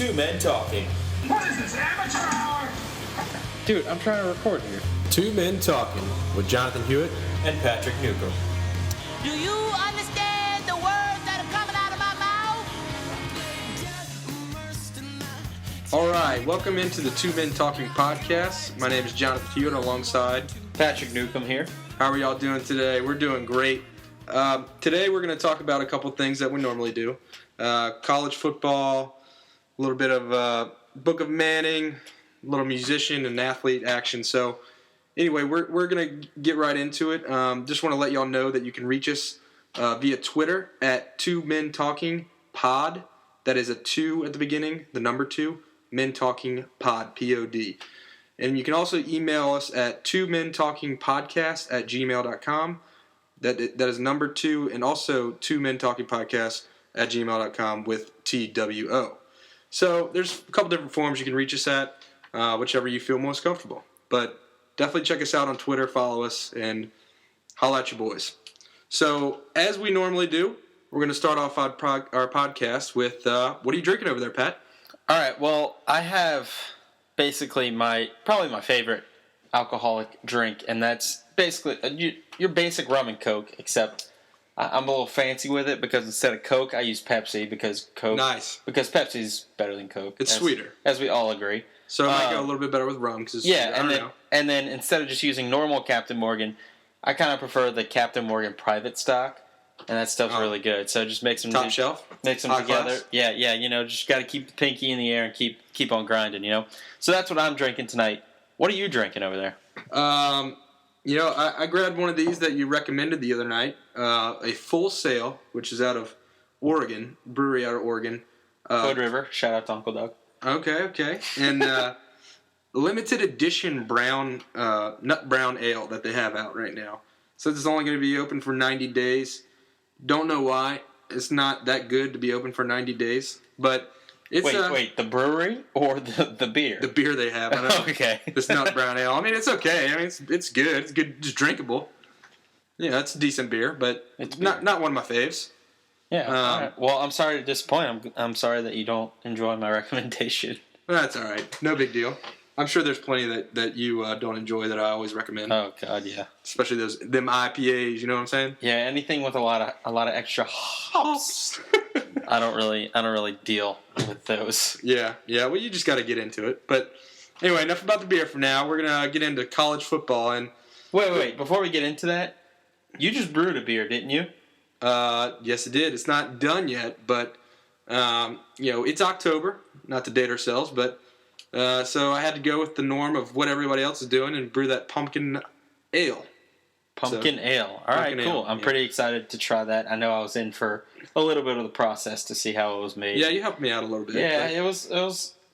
Two Men Talking. What is this, amateur hour? Dude, I'm trying to record here. Two Men Talking with Jonathan Hewitt and Patrick Newcomb. Do you understand the words that are coming out of my mouth? All right, welcome into the Two Men Talking podcast. My name is Jonathan Hewitt alongside Patrick Newcomb here. How are y'all doing today? We're doing great. Today we're going to talk about a couple things that we normally do. College football, a little bit of Book of Manning, a little musician and athlete action. So anyway, we're going to get right into it. Just want to let y'all know that you can reach us via Twitter at Two Men Talking Pod. That is a 2 at the beginning, the number 2, Men Talking Pod, P-O-D. And you can also email us at twomentalkingpodcast@gmail.com. That is number 2, and also twomentalkingpodcast@gmail.com with TWO. So there's a couple different forms you can reach us at, whichever you feel most comfortable. But definitely check us out on Twitter, follow us, and holla at your boys. So as we normally do, we're going to start off our podcast with, what are you drinking over there, Pat? All right, well, I have basically probably my favorite alcoholic drink, and that's basically your basic rum and Coke, except I'm a little fancy with it because instead of Coke, I use Pepsi because Pepsi's better than Coke. It's sweeter, as we all agree. So it might go a little bit better with rum because and then instead of just using normal Captain Morgan, I kind of prefer the Captain Morgan private stock, and that stuff's really good. So just mix them top shelf, mix them together. Class. Yeah. Just got to keep the pinky in the air and keep on grinding. So that's what I'm drinking tonight. What are you drinking over there? I grabbed one of these that you recommended the other night, a Full Sail, which is out of Oregon, brewery out of Oregon. Code River, shout out to Uncle Doug. Okay. And limited edition nut brown ale that they have out right now. So it's only going to be open for 90 days. Don't know why. It's not that good to be open for 90 days, but it's Wait, the brewery or the beer? The beer they have. I know. Okay. This nut brown ale. I mean, it's okay. I mean, it's good. It's good, just drinkable. Yeah, it's a decent beer, but it's not one of my faves. Yeah. All right. Well, I'm sorry to disappoint. I'm sorry that you don't enjoy my recommendation. That's all right. No big deal. I'm sure there's plenty that you don't enjoy that I always recommend. Oh God, yeah. Especially them IPAs. You know what I'm saying? Yeah. Anything with a lot of extra hops. I don't really deal with those. Yeah. Well, you just got to get into it. But anyway, enough about the beer for now. We're gonna get into college football and. Wait. Before we get into that, you just brewed a beer, didn't you? Yes, it did. It's not done yet, but it's October. Not to date ourselves, but so I had to go with the norm of what everybody else is doing and brew that pumpkin ale. Pumpkin ale. All right, cool. I'm pretty excited to try that. I know I was in for a little bit of the process to see how it was made. Yeah, you helped me out a little bit. Yeah, it was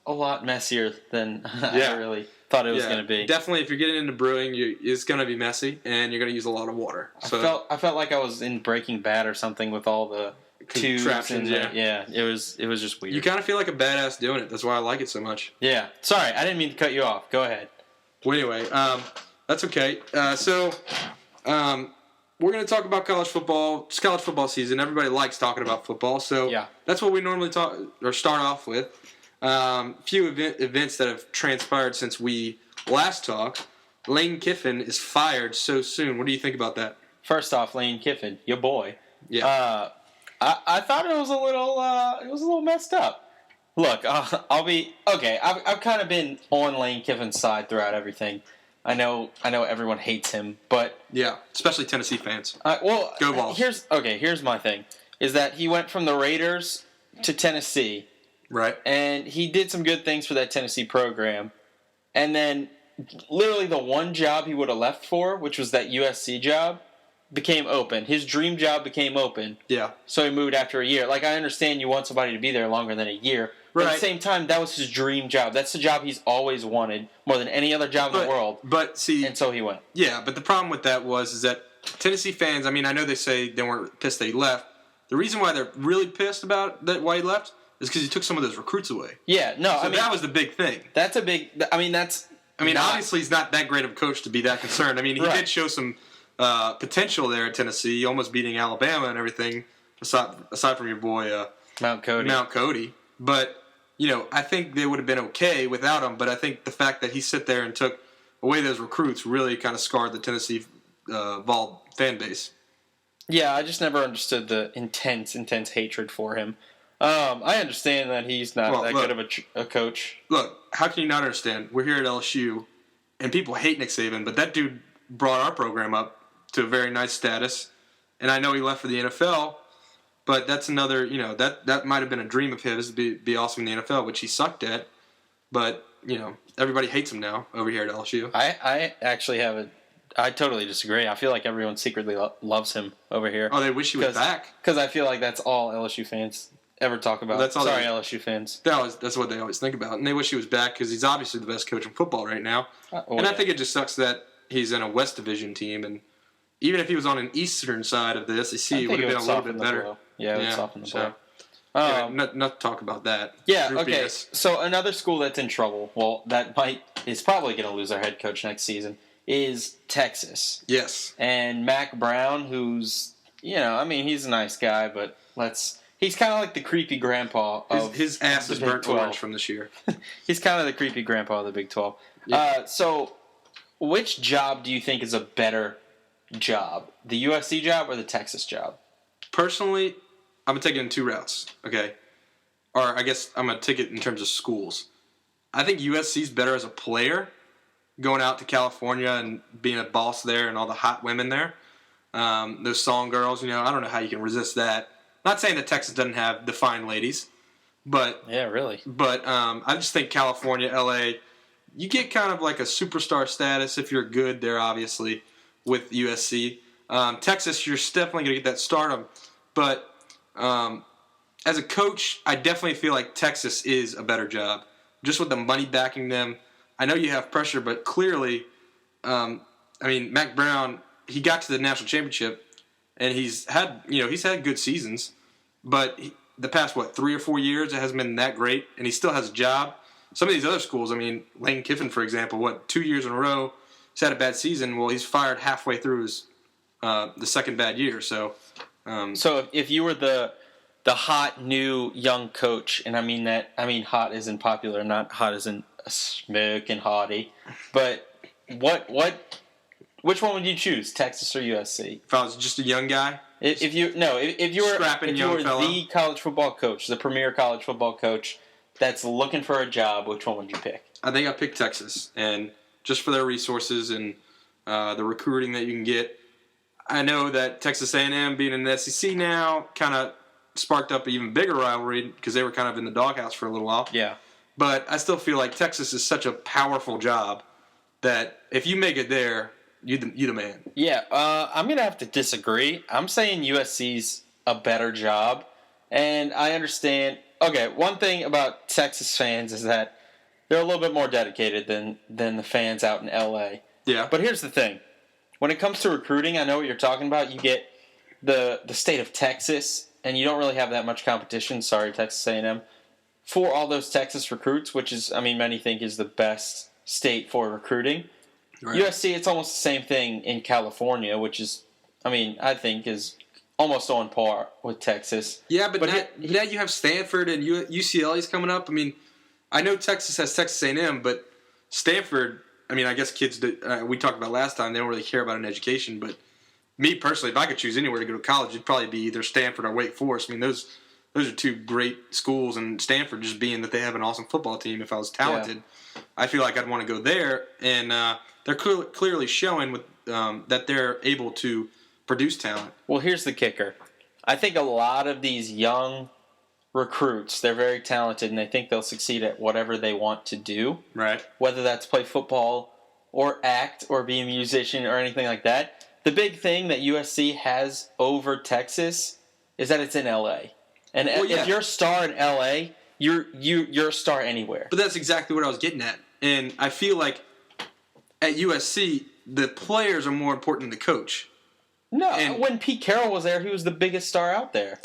a lot messier than I really thought it was going to be. Definitely, if you're getting into brewing, it's going to be messy, and you're going to use a lot of water. So I felt like I was in Breaking Bad or something with all the contraptions. It was just weird. You kind of feel like a badass doing it. That's why I like it so much. Yeah. Sorry, I didn't mean to cut you off. Go ahead. Well, anyway, that's okay. We're going to talk about college football. It's college football season. Everybody likes talking about football, so that's what we normally start off with. Few events that have transpired since we last talked. Lane Kiffin is fired so soon. What do you think about that? First off, Lane Kiffin, your boy. Yeah. I thought it was a little messed up. Look, I'll be okay. I've kind of been on Lane Kiffin's side throughout everything. I know everyone hates him, but yeah, especially Tennessee fans. Go Vols. Here's my thing: is that he went from the Raiders to Tennessee, right? And he did some good things for that Tennessee program, and then literally the one job he would have left for, which was that USC job, became open. His dream job became open. Yeah. So he moved after a year. Like, I understand you want somebody to be there longer than a year. But at the same time, that was his dream job. That's the job he's always wanted more than any other job in the world. But see, and so he went. Yeah, but the problem with that is that Tennessee fans, I mean, I know they say they weren't pissed that he left. The reason why they're really pissed about why he left is because he took some of those recruits away. Yeah, no, so that was the big thing. That's a big, obviously he's not that great of a coach to be that concerned. I mean, he did show some potential there at Tennessee, almost beating Alabama and everything, aside from your boy Mount Cody. But I think they would have been okay without him. But I think the fact that he sat there and took away those recruits really kind of scarred the Tennessee Vol fan base. Yeah, I just never understood the intense hatred for him. I understand that he's not good of a coach. Look, how can you not understand? We're here at LSU, and people hate Nick Saban, but that dude brought our program up to a very nice status. And I know he left for the NFL, but that's another, that might have been a dream of his to be awesome in the NFL, which he sucked at. But, everybody hates him now over here at LSU. I actually I totally disagree. I feel like everyone secretly loves him over here. Oh, they wish he was back? Because I feel like that's all LSU fans ever talk about. Well, Sorry, LSU fans. That's what they always think about. And they wish he was back because he's obviously the best coach in football right now. I think it just sucks that he's in a West Division team. And even if he was on an eastern side of the SEC, it would have been a little bit better. Blow. Yeah, it would soften the blow. Not to talk about that. Yeah, okay. So another school that's in trouble, well, is probably going to lose their head coach next season, is Texas. Yes. And Mac Brown, who's, he's a nice guy, but he's kind of like the creepy grandpa of his ass is burnt 12. orange from this year. He's kind of the creepy grandpa of the Big 12. Yeah. So which job do you think is a better job? The USC job or the Texas job? Personally, I'm going to take it in two routes, okay? Or I guess I'm going to take it in terms of schools. I think USC's better as a player, going out to California and being a boss there and all the hot women there. Those song girls, I don't know how you can resist that. Not saying that Texas doesn't have the fine ladies, but yeah, really. But I just think California, LA, you get kind of like a superstar status if you're good there, obviously, with USC. Texas, you're definitely going to get that stardom. But as a coach, I definitely feel like Texas is a better job, just with the money backing them. I know you have pressure, but clearly, Mac Brown, he got to the national championship, and he's had good seasons, but the past 3 or 4 years, it hasn't been that great, and he still has a job. Some of these other schools, Lane Kiffin, for example, 2 years in a row, he's had a bad season. Well, he's fired halfway through his the second bad year. So if you were the hot new young coach, and hot isn't popular, not hot isn't smoking hottie, but which one would you choose, Texas or USC? If I was just a young guy, if you were the college football coach, the premier college football coach that's looking for a job, which one would you pick? I think I'd pick Texas, and just for their resources and the recruiting that you can get. I know that Texas A&M being in the SEC now kind of sparked up an even bigger rivalry because they were kind of in the doghouse for a little while. Yeah. But I still feel like Texas is such a powerful job that if you make it there, you the man. Yeah, I'm going to have to disagree. I'm saying USC's a better job, and I understand. Okay, one thing about Texas fans is that they're a little bit more dedicated than the fans out in LA. Yeah. But here's the thing. When it comes to recruiting, I know what you're talking about. You get the state of Texas, and you don't really have that much competition. Sorry, Texas A&M. For all those Texas recruits, which is, many think is the best state for recruiting. Right. USC, it's almost the same thing in California, which is, I think is almost on par with Texas. Yeah, but now you have Stanford and UCLA's coming up. I know Texas has Texas A&M, but Stanford, I guess kids, we talked about last time, they don't really care about an education, but me personally, if I could choose anywhere to go to college, it'd probably be either Stanford or Wake Forest. Those are two great schools, and Stanford just being that they have an awesome football team. If I was talented, I feel like I'd want to go there, and they're clearly showing with that they're able to produce talent. Well, here's the kicker. I think a lot of these young recruits, they're very talented, and they think they'll succeed at whatever they want to do. Right. Whether that's play football or act or be a musician or anything like that. The big thing that USC has over Texas is that it's in LA. And if you're a star in LA, you're a star anywhere. But that's exactly what I was getting at. And I feel like at USC, the players are more important than the coach. No, when Pete Carroll was there, he was the biggest star out there.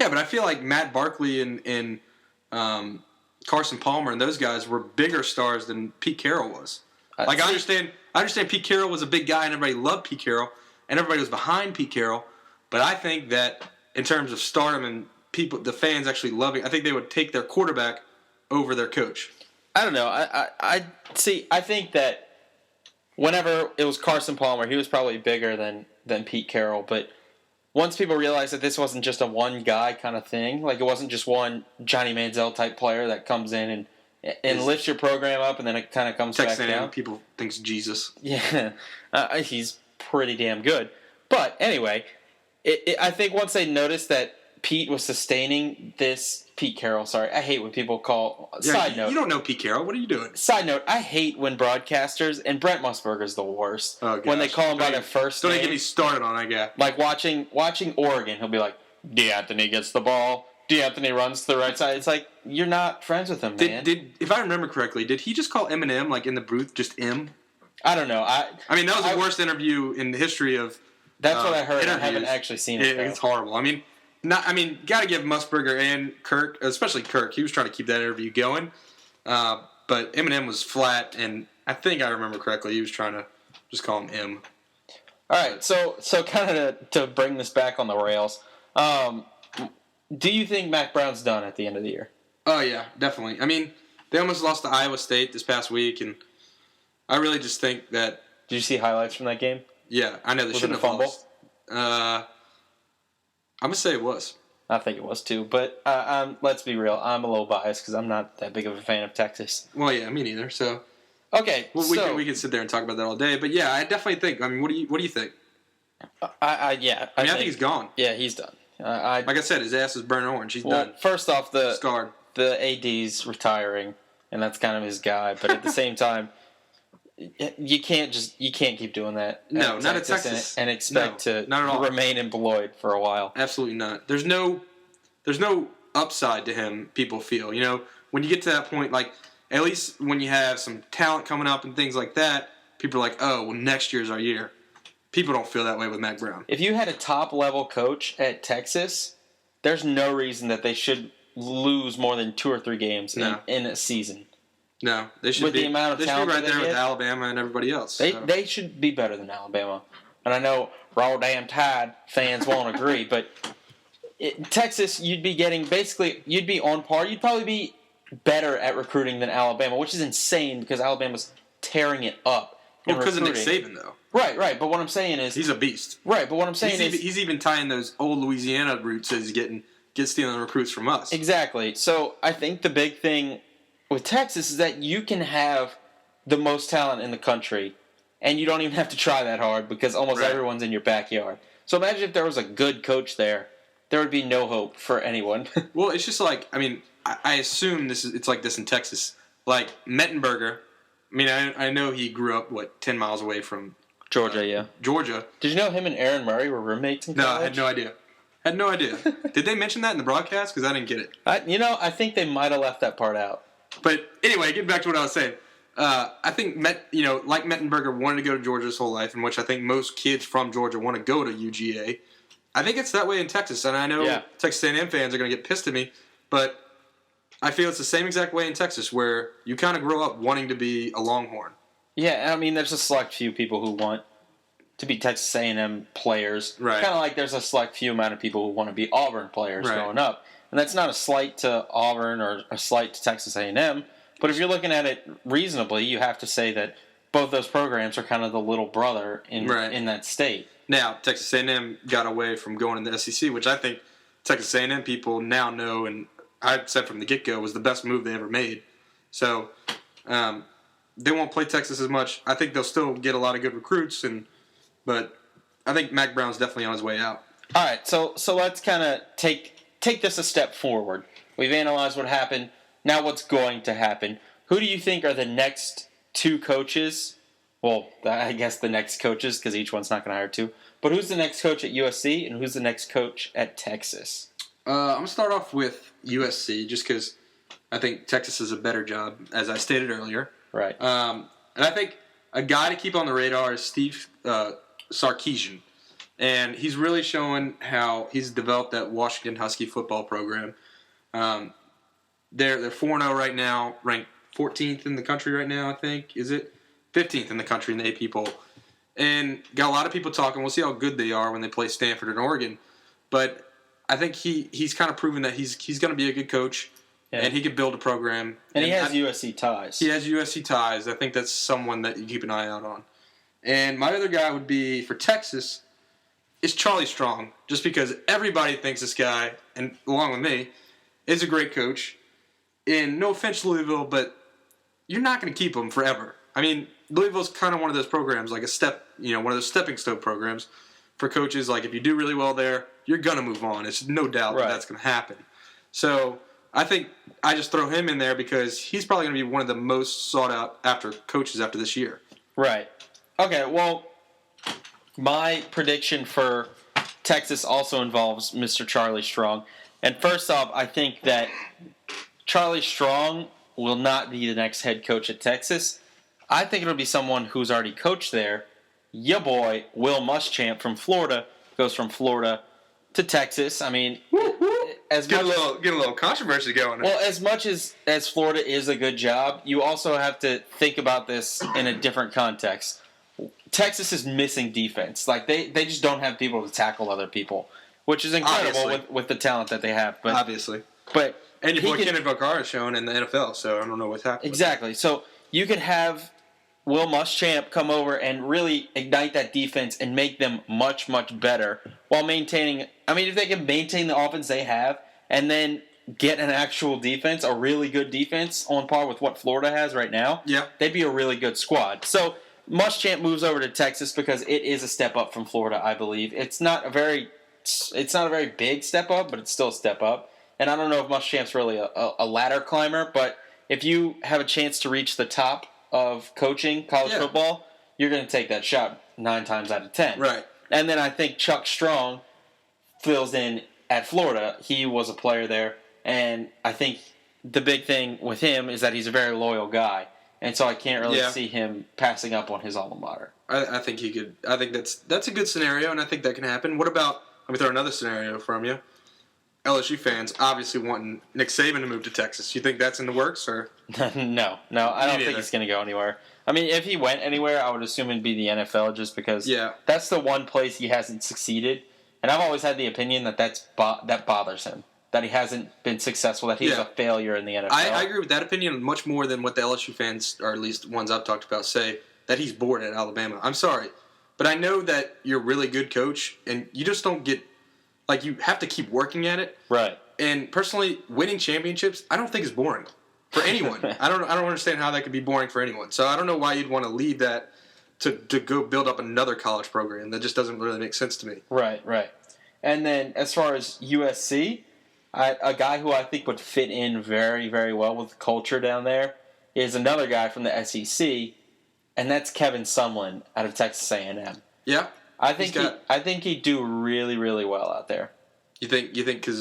Yeah, but I feel like Matt Barkley and Carson Palmer and those guys were bigger stars than Pete Carroll was. I understand Pete Carroll was a big guy and everybody loved Pete Carroll and everybody was behind Pete Carroll. But I think that in terms of stardom and the fans actually loving, I think they would take their quarterback over their coach. I don't know. I see. I think that whenever it was Carson Palmer, he was probably bigger than Pete Carroll. But once people realized that this wasn't just a one guy kind of thing, like it wasn't just one Johnny Manziel type player that comes in and lifts your program up, and then it kind of comes back down. People thinks Jesus. Yeah, he's pretty damn good. But anyway, I think once they noticed that Pete was sustaining this Pete Carroll. Sorry, I hate when people call. Side note, you don't know Pete Carroll. What are you doing? Side note, I hate when broadcasters, and Brent Musburger's the worst. Oh, when they call him by their first name. Don't get me started on that guy. Like watching Oregon, he'll be like, DeAnthony gets the ball. DeAnthony runs to the right side. It's like, you're not friends with him, man. If I remember correctly, did he just call Eminem, like in the booth, just M? I don't know. I mean, that was the worst interview in the history of That's what I heard. Interviews. I haven't actually seen it. It's horrible. I mean, got to give Musburger and Kirk, especially Kirk. He was trying to keep that interview going. But Eminem was flat, and I think I remember correctly, he was trying to just call him M. All right, so kind of to bring this back on the rails, do you think Mac Brown's done at the end of the year? Oh, yeah, definitely. I mean, they almost lost to Iowa State this past week, and I really just think that... Did you see highlights from that game? Yeah, I know they shouldn't have lost. I'm going to say it was. I think it was too, but let's be real. I'm a little biased because I'm not that big of a fan of Texas. Well, yeah, me neither. So, okay, well, we can sit there and talk about that all day. But yeah, I definitely think. I mean, what do you think? I think he's gone. Yeah, he's done. Like I said, his ass is burnt orange. He's done. First off, scarred. The AD's retiring, and that's kind of his guy. But at the same time, you can't keep doing that. No, not at Texas, and expect to remain employed for a while. Absolutely not. There's no upside to him. People feel, when you get to that point, like at least when you have some talent coming up and things like that, people are like, oh, well, next year's our year. People don't feel that way with Mac Brown. If you had a top level coach at Texas, there's no reason that they should lose more than 2 or 3 games in a season. No, they should be. The amount of talent right there with get, Alabama and everybody else. They should be better than Alabama. And I know Roll Damn Tide fans won't agree, but Texas, you'd be on par. You'd probably be better at recruiting than Alabama, which is insane because Alabama's tearing it up. Well, because of Nick Saban, though. Right. But what I'm saying is he's a beast. Right, but what I'm saying is he's even tying those old Louisiana roots as he's stealing recruits from us. Exactly. So I think the big thing with Texas is that you can have the most talent in the country, and you don't even have to try that hard because almost everyone's in your backyard. So imagine if there was a good coach there would be no hope for anyone. Well, it's just like, I mean, I assume it's like this in Texas. Like Mettenberger, I mean, I know he grew up 10 miles away from Georgia. Georgia. Did you know him and Aaron Murray were roommates in college? No, I had no idea. Did they mention that in the broadcast? Because I didn't get it. I think they might have left that part out. But anyway, getting back to what I was saying, I think like Mettenberger wanted to go to Georgia his whole life, in which I think most kids from Georgia want to go to UGA. I think it's that way in Texas, and I know Texas A&M fans are going to get pissed at me, but I feel it's the same exact way in Texas, where you kind of grow up wanting to be a Longhorn. Yeah, I mean, there's a select few people who want to be Texas A&M players. Right. Kind of like there's a select few amount of people who want to be Auburn players growing up. And that's not a slight to Auburn or a slight to Texas A&M, but if you're looking at it reasonably, you have to say that both those programs are kind of the little brother in that state. Now, Texas A&M got away from going in the SEC, which I think Texas A&M people now know, and I said from the get-go, was the best move they ever made. So they won't play Texas as much. I think they'll still get a lot of good recruits, but I think Mac Brown's definitely on his way out. All right, so let's kind of take this a step forward. We've analyzed what happened. Now what's going to happen? Who do you think are the next 2 coaches? Well, I guess the next coaches, because each one's not going to hire 2. But who's the next coach at USC, and who's the next coach at Texas? I'm going to start off with USC, just because I think Texas is a better job, as I stated earlier. Right. And I think a guy to keep on the radar is Steve Sarkisian. And he's really showing how he's developed that Washington Husky football program. They're 4-0 right now, ranked 14th in the country right now, I think. Is it? 15th in the country in the AP poll. And got a lot of people talking. We'll see how good they are when they play Stanford and Oregon. But I think he's kind of proven that he's going to be a good coach. and he could build a program. And he has USC ties. He has USC ties. I think that's someone that you keep an eye out on. And my other guy would be, for Texas, is Charlie Strong, just because everybody thinks this guy, and along with me, is a great coach. And no offense to Louisville, but you're not going to keep him forever. I mean, Louisville's kind of one of those programs, like one of those stepping stone programs for coaches. Like, if you do really well there, you're going to move on. It's no doubt that that's going to happen. So I think I just throw him in there because he's probably going to be one of the most sought out after coaches after this year. Right. Okay, well, my prediction for Texas also involves Mr. Charlie Strong. And first off, I think that Charlie Strong will not be the next head coach at Texas. I think it'll be someone who's already coached there. Your boy, Will Muschamp from Florida, goes from Florida to Texas. I mean, Get a little controversy going. Well, as much as Florida is a good job, you also have to think about this in a different context. Texas is missing defense. Like, they just don't have people to tackle other people, which is incredible with the talent that they have. But obviously. And your boy Kenneth Vaccaro is shown in the NFL, so I don't know what's happening. Exactly. So you could have Will Muschamp come over and really ignite that defense and make them much, much better while maintaining – I mean, if they can maintain the offense they have and then get an actual defense, a really good defense on par with what Florida has right now, they'd be a really good squad. So Muschamp moves over to Texas because it is a step up from Florida, I believe. It's not a very big step up, but it's still a step up. And I don't know if Muschamp's really a ladder climber, but if you have a chance to reach the top of coaching college football, you're going to take that shot 9 times out of 10. Right. And then I think Chuck Strong fills in at Florida. He was a player there, and I think the big thing with him is that he's a very loyal guy. And so I can't really see him passing up on his alma mater. I think he could. I think that's a good scenario, and I think that can happen. What about? Let me throw another scenario from you. LSU fans obviously wanting Nick Saban to move to Texas. You think that's in the works, or? No, I don't think he's going to go anywhere. I mean, if he went anywhere, I would assume it'd be the NFL, just because that's the one place he hasn't succeeded. And I've always had the opinion that that bothers him, that he hasn't been successful, that he's a failure in the NFL. I agree with that opinion much more than what the LSU fans, or at least ones I've talked about, say that he's bored at Alabama. I'm sorry, but I know that you're a really good coach, and you just don't get you have to keep working at it. Right. And personally, winning championships, I don't think is boring for anyone. I don't understand how that could be boring for anyone. So I don't know why you'd want to leave that to go build up another college program. That just doesn't really make sense to me. Right. And then as far as USC, a guy who I think would fit in very, very well with the culture down there is another guy from the SEC, and that's Kevin Sumlin out of Texas A&M. Yeah. I think he'd do really, really well out there. You think because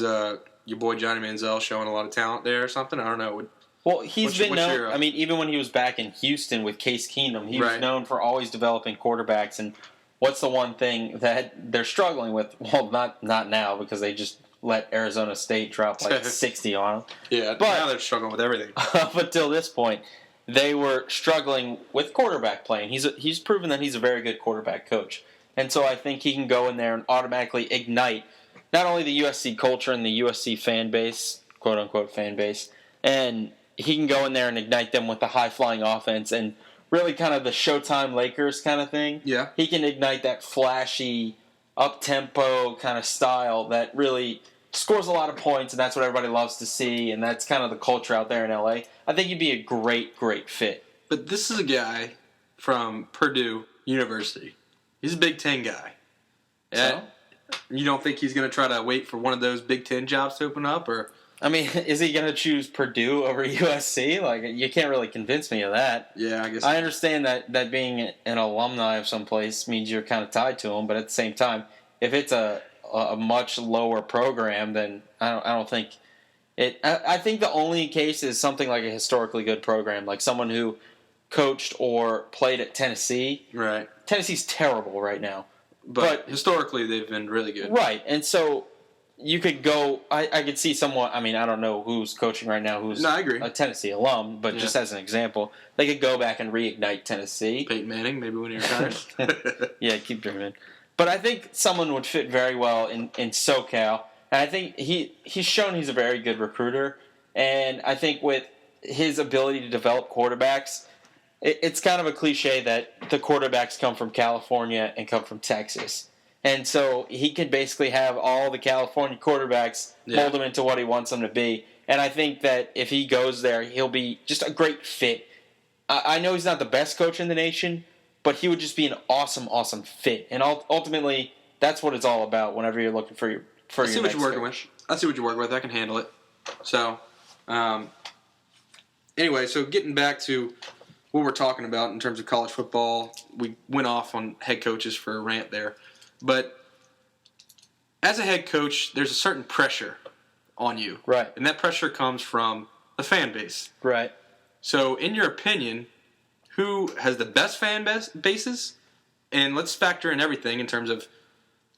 your boy Johnny Manziel showing a lot of talent there or something? I don't know. Well, he's been known. I mean, even when he was back in Houston with Case Keenum, he was known for always developing quarterbacks. And what's the one thing that they're struggling with? Well, not now, because they just let Arizona State drop 60 on them. Yeah, but now they're struggling with everything. Up until this point, they were struggling with quarterback play. And he's proven that he's a very good quarterback coach. And so I think he can go in there and automatically ignite not only the USC culture and the USC fan base, quote-unquote fan base, and he can go in there and ignite them with the high-flying offense and really kind of the Showtime Lakers kind of thing. Yeah. He can ignite that flashy, up-tempo kind of style that really scores a lot of points, and that's what everybody loves to see, and that's kind of the culture out there in L.A. I think he'd be a great, great fit. But this is a guy from Purdue University. He's a Big Ten guy. So? You don't think he's going to try to wait for one of those Big Ten jobs to open up? Or I mean, is he going to choose Purdue over USC? Like, you can't really convince me of that. Yeah, I guess. I understand that being an alumni of some place means you're kind of tied to them, but at the same time, if it's a much lower program, then I don't think it. I think the only case is something like a historically good program, like someone who coached or played at Tennessee. Right. Tennessee's terrible right now. But historically, they've been really good. Right. And so you could go – I could see someone – I mean, I don't know who's coaching right now who's I agree. A Tennessee alum, but just as an example, they could go back and reignite Tennessee. Peyton Manning, maybe when he retires. Yeah, keep dreaming. But I think someone would fit very well in SoCal. And I think he's shown he's a very good recruiter. And I think with his ability to develop quarterbacks, it's kind of a cliche that the quarterbacks come from California and come from Texas. And so he can basically have all the California quarterbacks mold them into what he wants them to be. And I think that if he goes there, he'll be just a great fit. I know he's not the best coach in the nation, but he would just be an awesome, awesome fit. And ultimately, that's what it's all about whenever you're looking for your next coach. I see what you're working with. I can handle it. So, anyway, so getting back to what we're talking about in terms of college football, we went off on head coaches for a rant there. But as a head coach, there's a certain pressure on you. Right. And that pressure comes from the fan base. Right. So, in your opinion, who has the best fan bases? And let's factor in everything in terms of,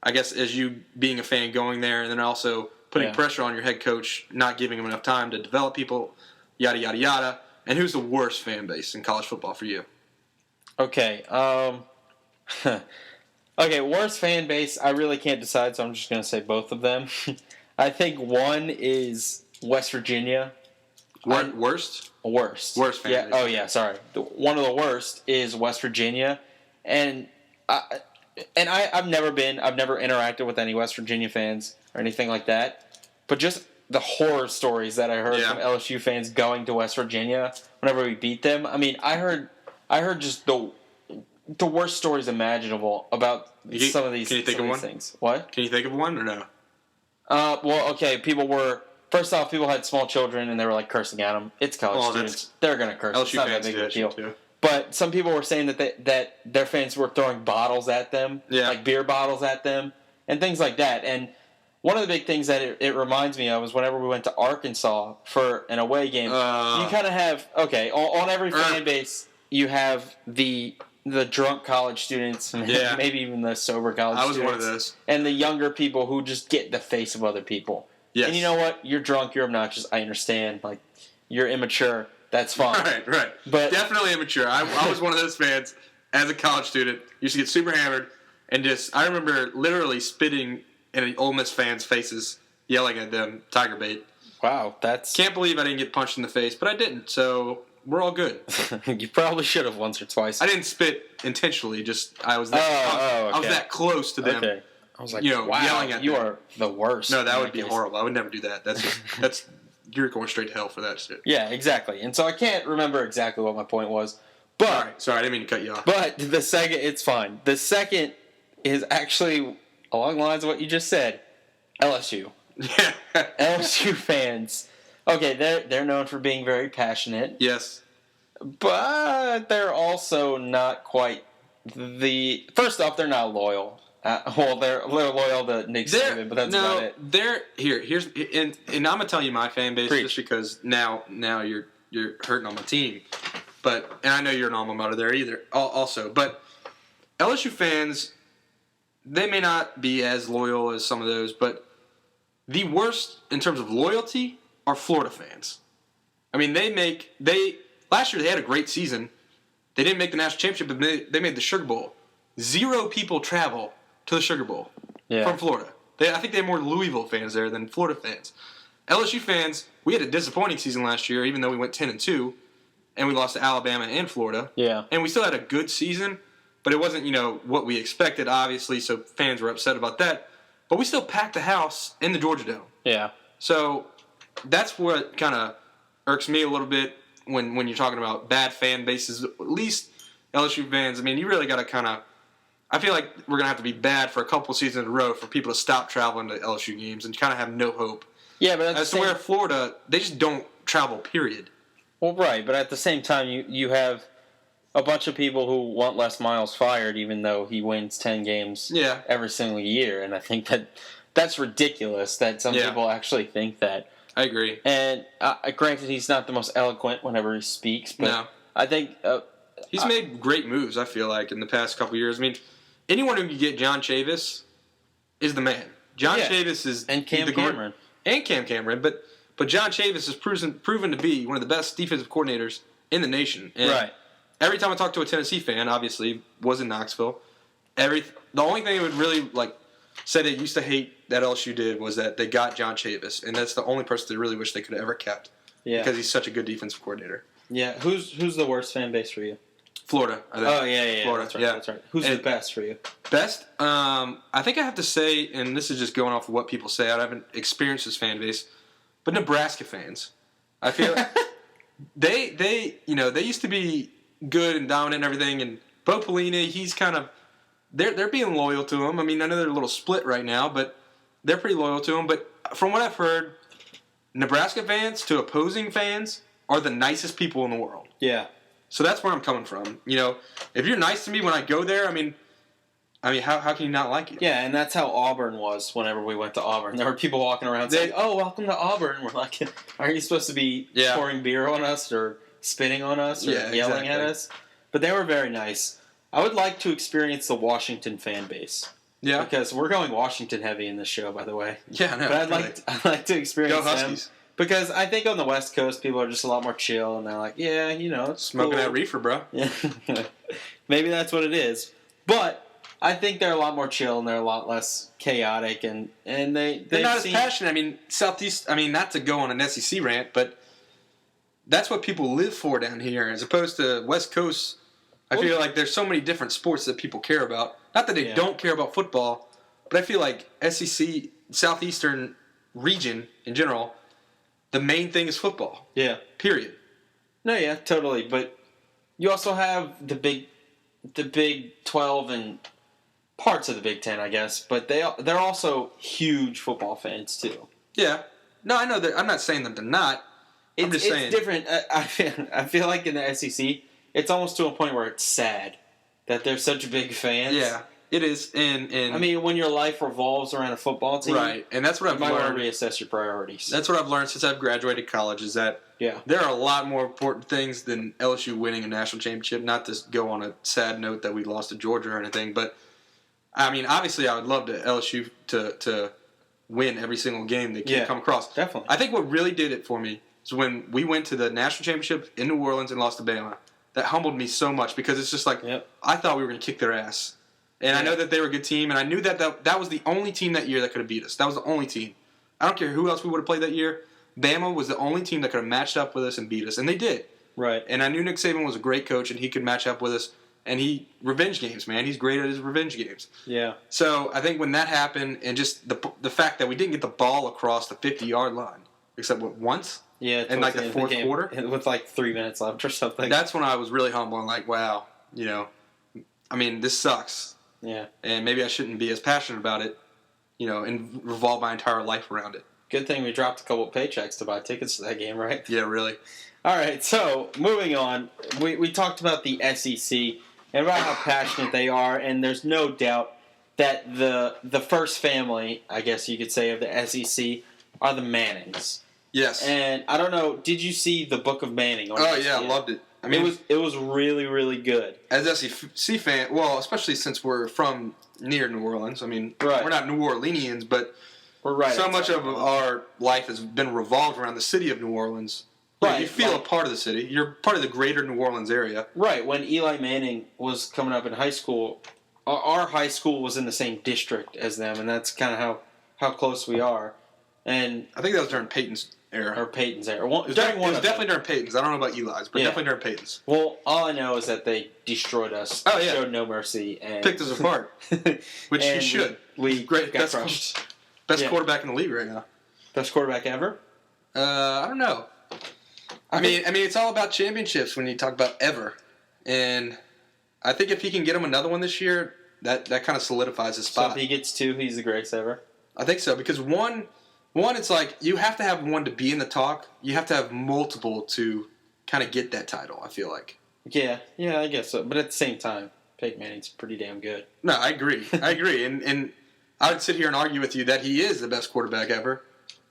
I guess, as you being a fan going there, and then also putting pressure on your head coach, not giving him enough time to develop people, yada, yada, yada. And who's the worst fan base in college football for you? Okay. Okay, worst fan base, I really can't decide, so I'm just going to say both of them. I think one is West Virginia. Worst? Worst. Worst fan base. Oh, yeah, sorry. One of the worst is West Virginia. And I've never interacted with any West Virginia fans or anything like that. But just the horror stories that I heard from LSU fans going to West Virginia whenever we beat them. I mean, I heard just the worst stories imaginable about some of these things. What? Can you think of one or no? Well, okay, first off, people had small children and they were like cursing at them. It's college students. They're going to curse. LSU it's not that fans big of a deal. too. But some people were saying that their fans were throwing bottles at them, like beer bottles at them, and things like that. And one of the big things that it reminds me of is whenever we went to Arkansas for an away game, you kind of have, on every fan base, you have the drunk college students, and maybe even the sober college students. I was one of those. And the younger people who just get in the face of other people. Yes. And you know what? You're drunk, you're obnoxious, I understand. Like, you're immature. That's fine. Right. But definitely immature. I was one of those fans as a college student. Used to get super hammered, and I remember literally spitting in Ole Miss fans' faces, yelling at them, Tiger bait. Wow, Can't believe I didn't get punched in the face, but I didn't, so we're all good. You probably should have once or twice. I didn't spit intentionally, just I was that close to them. Okay. I was like, wow, yelling at them. You are the worst. No, that would be horrible. I would never do that. That's you're going straight to hell for that shit. Yeah, exactly. And so I can't remember exactly what my point was. But sorry, I didn't mean to cut you off. But the second, it's fine. The second is actually along the lines of what you just said. LSU. Yeah. LSU fans. Okay, they're known for being very passionate. Yes. But they're also not quite first off, they're not loyal. They're loyal to Nick Saban, but that's about it. Here's and I'm gonna tell you my fan base just because now you're hurting on my team, and I know you're an alma mater there either. Also, but LSU fans, they may not be as loyal as some of those, but the worst in terms of loyalty are Florida fans. I mean, last year they had a great season. They didn't make the national championship, but they made the Sugar Bowl. 0 people travel to the Sugar Bowl from Florida. I think they have more Louisville fans there than Florida fans. LSU fans, we had a disappointing season last year, even though we went 10-2, and we lost to Alabama and Florida. Yeah. And we still had a good season, but it wasn't, what we expected, obviously, so fans were upset about that. But we still packed the house in the Georgia Dome. Yeah. So that's what kind of irks me a little bit when you're talking about bad fan bases. At least LSU fans, I mean, you really got to kind of... I feel like we're going to have to be bad for a couple seasons in a row for people to stop traveling to LSU games and kind of have no hope. Yeah, but as to where Florida, they just don't travel, period. Well, right, but at the same time, you have a bunch of people who want Les Miles fired, even though he wins 10 games every single year, and I think that's ridiculous that some people actually think that. I agree. And granted, he's not the most eloquent whenever he speaks, but I think... he's made great moves, I feel like, in the past couple years. I mean, anyone who can get John Chavis is the man. John Chavis is... And Cam Cameron. And Cam Cameron, but John Chavis has proven to be one of the best defensive coordinators in the nation. And every time I talk to a Tennessee fan, obviously, was in Knoxville, the only thing they would really, say they used to hate that LSU did was that they got John Chavis, and that's the only person they really wish they could have ever kept. Yeah. because he's such a good defensive coordinator. Yeah. Who's the worst fan base for you? Florida, I think. Oh yeah. Florida, That's right. yeah. That's right. Who's the best for you? Best? I think I have to say, and this is just going off of what people say. I haven't experienced this fan base, but Nebraska fans. I feel like they used to be good and dominant and everything. And Bo Pelini, he's kind of they're being loyal to him. I mean, I know they're a little split right now, but they're pretty loyal to him. But from what I've heard, Nebraska fans to opposing fans are the nicest people in the world. Yeah. So that's where I'm coming from. If you're nice to me when I go there, I mean, how can you not like it? Yeah, and that's how Auburn was whenever we went to Auburn. There were people walking around saying, "Oh, welcome to Auburn." We're like, "Aren't you supposed to be pouring beer on us or spitting on us or yelling at us?" But they were very nice. I would like to experience the Washington fan base. Yeah. Because we're going Washington heavy in this show, by the way. Yeah, I know. But I'd like to experience Go Huskies. them. Because I think on the West Coast, people are just a lot more chill, and they're like, yeah, it's Smoking cool. that reefer, bro. Yeah. Maybe that's what it is. But I think they're a lot more chill, and they're a lot less chaotic, and they're not as passionate. I mean, Southeast, not to go on an SEC rant, but that's what people live for down here, as opposed to West Coast. I feel like there's so many different sports that people care about. Not that they don't care about football, but I feel like SEC, Southeastern region in general, the main thing is football. Yeah. Period. No, yeah, totally. But you also have the Big 12 and parts of the Big 10, I guess. But they're also huge football fans too. Yeah. No, I know that. I'm not saying that they're not. I'm just saying it's different. I feel like in the SEC, it's almost to a point where it's sad that they're such big fans. Yeah, it is. And I mean, when your life revolves around a football team, right? And that's what I've you might learned. want to reassess your priorities. That's what I've learned since I've graduated college is that there are a lot more important things than LSU winning a national championship. Not to go on a sad note that we lost to Georgia or anything, but I mean, obviously, I would love to LSU to win every single game they can come across. Definitely. I think what really did it for me is when we went to the national championship in New Orleans and lost to Bama. That humbled me so much because it's just like I thought we were going to kick their ass, and I know that they were a good team, and I knew that was the only team that year that could have beat us. That was the only team. I don't care who else we would have played that year. Bama was the only team that could have matched up with us and beat us, and they did. Right. And I knew Nick Saban was a great coach, and he could match up with us. And revenge games, man. He's great at his revenge games. Yeah. So I think when that happened, and just the fact that we didn't get the ball across the 50-yard line, except once. Yeah, in like the fourth quarter, with like 3 minutes left or something. That's when I was really humble and like, wow, this sucks. Yeah, and maybe I shouldn't be as passionate about it, and revolve my entire life around it. Good thing we dropped a couple of paychecks to buy tickets to that game, right? Yeah, really. All right, so moving on, we talked about the SEC and about how passionate they are, and there's no doubt that the first family, I guess you could say, of the SEC are the Mannings. Yes. And I don't know, did you see the Book of Manning? On ESPN? Yeah, I loved it. I mean, it was really, really good. As SEC fan, well, especially since we're from near New Orleans. I mean, we're not New Orleanians, but we're right. So much of our life has been revolved around the city of New Orleans. Right. You feel a part of the city. You're part of the greater New Orleans area. Right. When Eli Manning was coming up in high school, our high school was in the same district as them, and that's kind of how close we are. And I think that was during Peyton's era. Or Peyton's era. It was definitely during Peyton's. I don't know about Eli's, but definitely during Peyton's. Well, all I know is that they destroyed us. Oh, yeah. Showed no mercy. And picked us apart. Which you should. We great, got crushed. Best quarterback in the league right now. Best quarterback ever? I don't know. I mean, it's all about championships when you talk about ever. And I think if he can get him another one this year, that kind of solidifies his spot. So if he gets two, he's the greatest ever? I think so, because one, it's like you have to have one to be in the talk. You have to have multiple to kind of get that title, I feel like. Yeah, I guess so. But at the same time, Peyton Manning's pretty damn good. No, I agree. And I would sit here and argue with you that he is the best quarterback ever.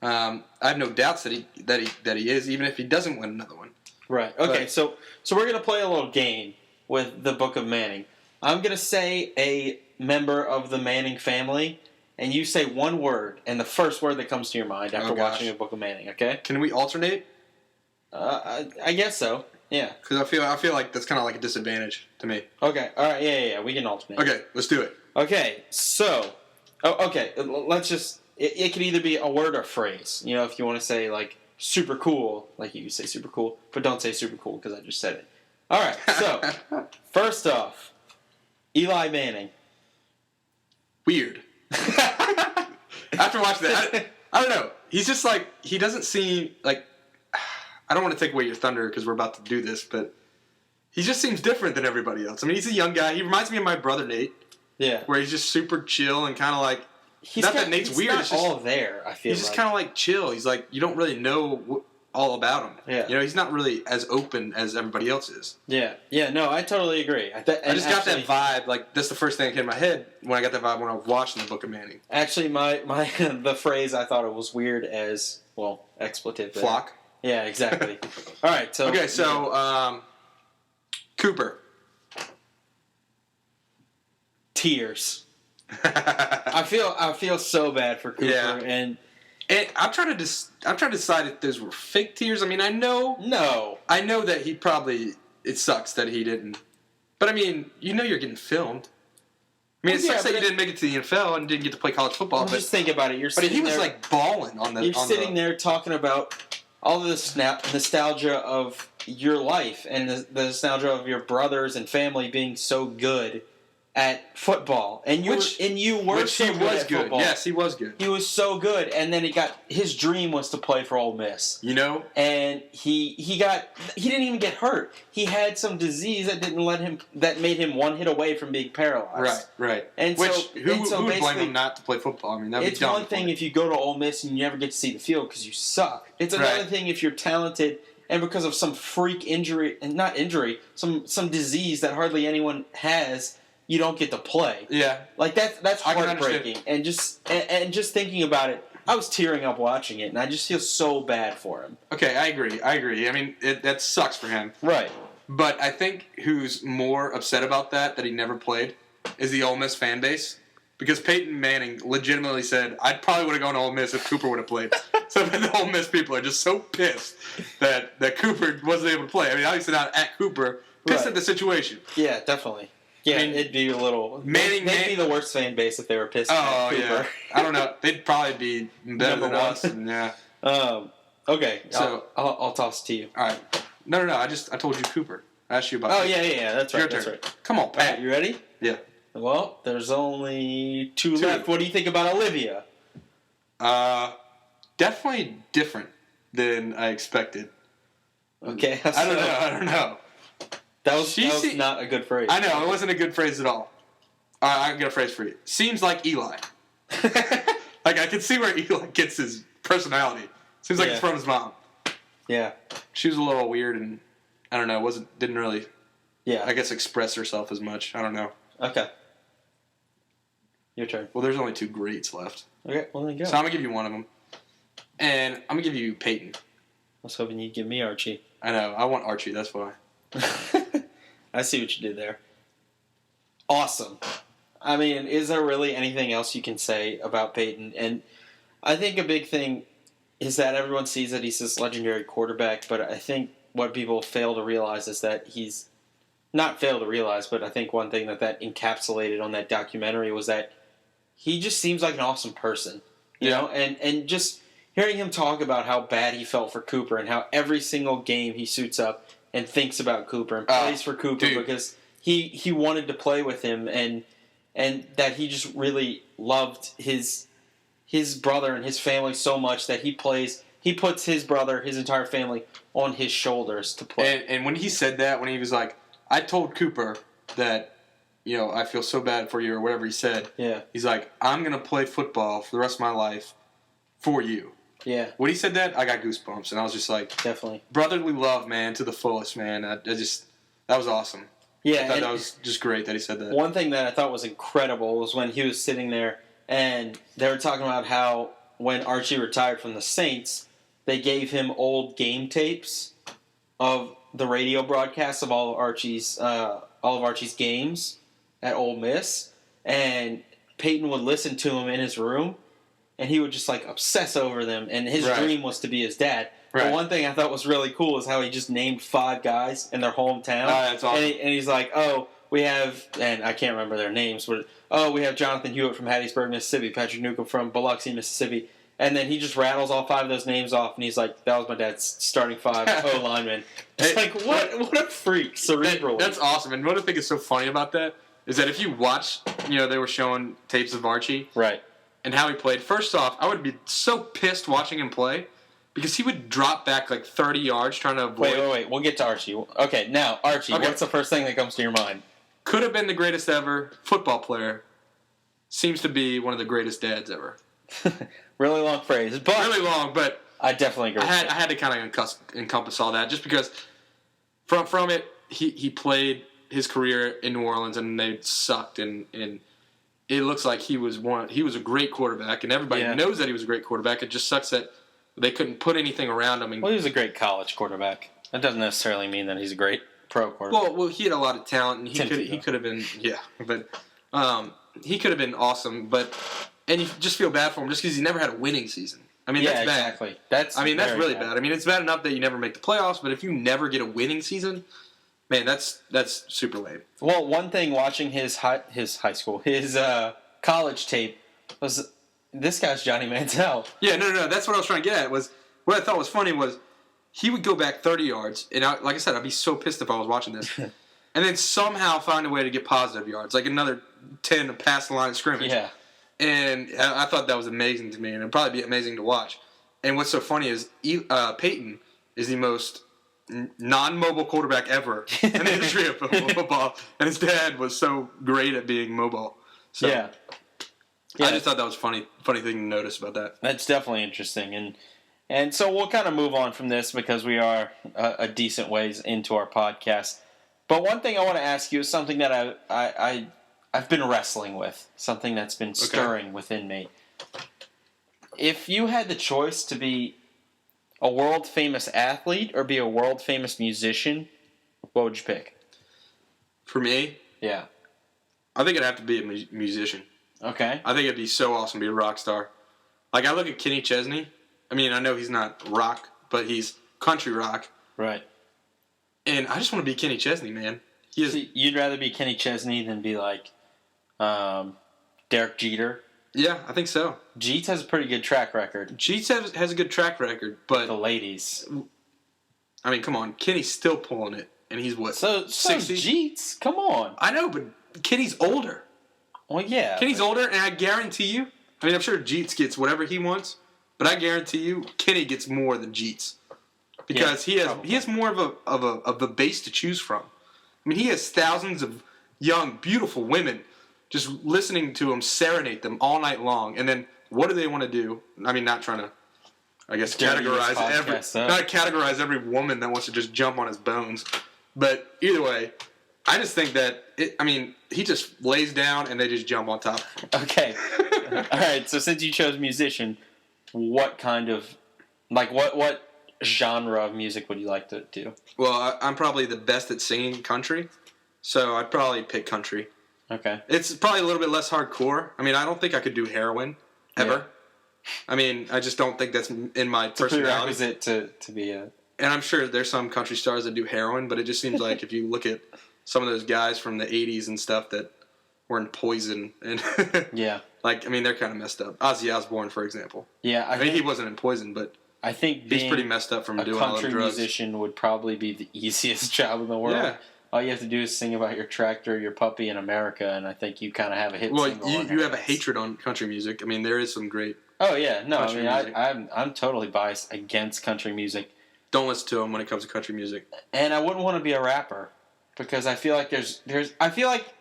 I have no doubts that he is, even if he doesn't win another one. Right. Okay. So we're gonna play a little game with the Book of Manning. I'm gonna say a member of the Manning family, and you say one word, and the first word that comes to your mind after watching the Book of Manning. Okay. Can we alternate? I guess so. Yeah. Because I feel like that's kind of like a disadvantage to me. Okay. All right. Yeah. We can alternate. Okay. Let's do it. Okay. So. Okay. Let's just. It could either be a word or a phrase. If you want to say like super cool. Like you could say super cool, but don't say super cool because I just said it. All right, so first off, Eli Manning. Weird. After watching that, I don't know. He's just like, he doesn't seem like, I don't want to take away your thunder because we're about to do this, but he just seems different than everybody else. I mean, he's a young guy. He reminds me of my brother Nate. Yeah. Where he's just super chill and kind of like, not that Nate's weird. Not it's just, all there, I feel he's just kind of like chill. He's like, you don't really know all about him. Yeah. You know, he's not really as open as everybody else is. Yeah. Yeah, no, I totally agree. I just got that vibe. Like, that's the first thing that came in my head when I got that vibe when I was watching the Book of Manning. Actually, my the phrase I thought it was weird as, well, expletive. There. Flock? Yeah, exactly. All right, so... Okay, so, Cooper. Tears. I feel so bad for Cooper, Yeah. and I'm trying to decide if those were fake tears. I mean, I know that he probably, it sucks that he didn't. But I mean, you know you're getting filmed. I mean, it sucks that you didn't make it to the NFL and didn't get to play college football. Well, just think about it. But he was like balling on the. You're sitting there talking about all of this nostalgia of your life and the nostalgia of your brothers and family being so good at football, and you were so good at football. Yes, he was good. He was so good, and then his dream was to play for Ole Miss. You know, and he didn't even get hurt. He had some disease that made him one hit away from being paralyzed. Right. And who would blame him not to play football? I mean, it's one thing if you go to Ole Miss and you never get to see the field because you suck. It's another thing if you're talented and because of some freak injury and not injury, some disease that hardly anyone has. You don't get to play. Yeah, like that's heartbreaking. And just thinking about it, I was tearing up watching it, and I just feel so bad for him. Okay, I agree. I mean, that sucks for him. Right. But I think who's more upset about that he never played is the Ole Miss fan base. Because Peyton Manning legitimately said, I probably would have gone to Ole Miss if Cooper would have played. So the Ole Miss people are just so pissed that Cooper wasn't able to play. I mean, obviously not at Cooper, pissed at the situation. Yeah, definitely. Yeah, I mean, it'd be a little... They'd be the worst fan base if they were pissed at Cooper. Yeah. I don't know. They'd probably be better than us. And, yeah. Okay, so I'll toss it to you. All right. No. I told you Cooper. I asked you about Cooper. Yeah. That's right. That's right. Come on, Pat. Right, you ready? Yeah. Well, there's only two left. What do you think about Olivia? Definitely different than I expected. Okay. I don't know. That was not a good phrase. I know, it wasn't a good phrase at all. I got a phrase for you. Seems like Eli. Like, I can see where Eli gets his personality. Seems like it's from his mom. Yeah. She was a little weird and, I don't know, didn't really, I guess, express herself as much. I don't know. Okay. Your turn. Well, there's only two greats left. Okay, well, then you go. So I'm going to give you one of them. And I'm going to give you Peyton. I was hoping you'd give me Archie. I know. I want Archie, that's why. I see what you did there. Awesome. I mean, is there really anything else you can say about Peyton? And I think a big thing is that everyone sees that he's this legendary quarterback, but I think what people fail to realize is that he's not fail to realize, but I think one thing that encapsulated on that documentary was that he just seems like an awesome person. You know? And just hearing him talk about how bad he felt for Cooper and how every single game he suits up and thinks about Cooper and plays for Cooper because he wanted to play with him and that he just really loved his brother and his family so much that he puts his brother, his entire family on his shoulders to play. And when he said that, when he was like, I told Cooper that, you know, I feel so bad for you or whatever he said. Yeah. He's like, I'm going to play football for the rest of my life for you. Yeah. When he said that, I got goosebumps, and I was just like, definitely brotherly love, man, to the fullest, man. That was awesome. Yeah, I thought that was just great that he said that. One thing that I thought was incredible was when he was sitting there, and they were talking about how when Archie retired from the Saints, they gave him old game tapes of the radio broadcasts of all of Archie's games at Ole Miss, and Peyton would listen to him in his room. And he would just, like, obsess over them. And his dream was to be his dad. Right. But one thing I thought was really cool is how he just named 5 guys in their hometown. Oh, that's awesome. And he's like, we have, and I can't remember their names, but, we have Jonathan Hewitt from Hattiesburg, Mississippi, Patrick Newcomb from Biloxi, Mississippi, And then he just rattles all 5 of those names off, and he's like, that was my dad's starting 5 O linemen. It's Hey, like, what a freak, cerebrally. That's awesome. And what I think is so funny about that is that if you watch, they were showing tapes of Archie Right. and how he played. First off, I would be so pissed watching him play because he would drop back like 30 yards trying to avoid. Wait. We'll get to Archie. Okay, now, Archie, Okay. what's the first thing that comes to your mind? Could have been the greatest ever football player. Seems to be one of the greatest dads ever. Really long phrase, but Really long, but I definitely agree. I had to kind of encompass all that just because from it he played his career in New Orleans and they sucked and it looks like he was a great quarterback and everybody knows that he was a great quarterback. It just sucks that they couldn't put anything around him. Well, he was a great college quarterback. That doesn't necessarily mean that he's a great pro quarterback. Well, he had a lot of talent and he TMT, could have been he could have been awesome, and you just feel bad for him just because he never had a winning season. I mean, that's bad. Exactly. That's That's really bad. I mean, it's bad enough that you never make the playoffs, but if you never get a winning season, man, that's super lame. Well, one thing watching his college tape was this guy's Johnny Manziel. Yeah, no. That's what I was trying to get at. Was what I thought was funny was he would go back 30 yards, and like I said, I'd be so pissed if I was watching this, and then somehow find a way to get positive yards, like another 10 past the line of scrimmage. Yeah. And I thought that was amazing to me, and it'd probably be amazing to watch. And what's so funny is Peyton is the most non-mobile quarterback ever in the history of football, and his dad was so great at being mobile. So Yeah. I just thought that was funny thing to notice about that. That's definitely interesting, and so we'll kind of move on from this because we are a decent ways into our podcast. But one thing I want to ask you is something that I've been wrestling with, something that's been stirring within me. If you had the choice to be a world famous athlete or be a world famous musician, what would you pick? For me, Yeah. I think it'd have to be a musician. Okay. I think it'd be so awesome to be a rock star. Like, I look at Kenny Chesney. I mean, I know he's not rock, but he's country rock. Right. And I just want to be Kenny Chesney, man. He is. So you'd rather be Kenny Chesney than be like Derek Jeter? Yeah, I think so. Jeets has a pretty good track record. Jeets has a good track record, but The ladies. I mean, come on, Kenny's still pulling it, and he's what? So 60? Jeets. Come on. I know, but Kenny's older. Well, yeah. Kenny's older, and I guarantee you. I mean, I'm sure Jeets gets whatever he wants, but I guarantee you, Kenny gets more than Jeets because he has more of a base to choose from. I mean, he has thousands of young, beautiful women just listening to him serenade them all night long, and then what do they want to do? I mean, not trying to, I guess, categorize every woman that wants to just jump on his bones, but either way, I just think that he just lays down and they just jump on top. Okay. All right. So since you chose musician, what kind of what genre of music would you like to do? Well, I'm probably the best at singing country, so I'd probably pick country. Okay. It's probably a little bit less hardcore. I mean, I don't think I could do heroin ever. Yeah. I mean, I just don't think that's in my personality. Prerequisite to be a. And I'm sure there's some country stars that do heroin, but it just seems like if you look at some of those guys from the 80s and stuff that were in Poison and Yeah. like, I mean, they're kind of messed up. Ozzy Osbourne, for example. Yeah. I mean, he wasn't in Poison, but I think he's pretty messed up from doing all the country drugs. musician would probably be the easiest job in the world. Yeah. All you have to do is sing about your tractor, your puppy in America, and I think you kind of have a hit Well, single. you have a hatred on country music. I mean, there is some great. Oh yeah, no, I country mean music. I'm totally biased against country music, Don't listen to them when it comes to country music. and I wouldn't want to be a rapper because I feel like I feel like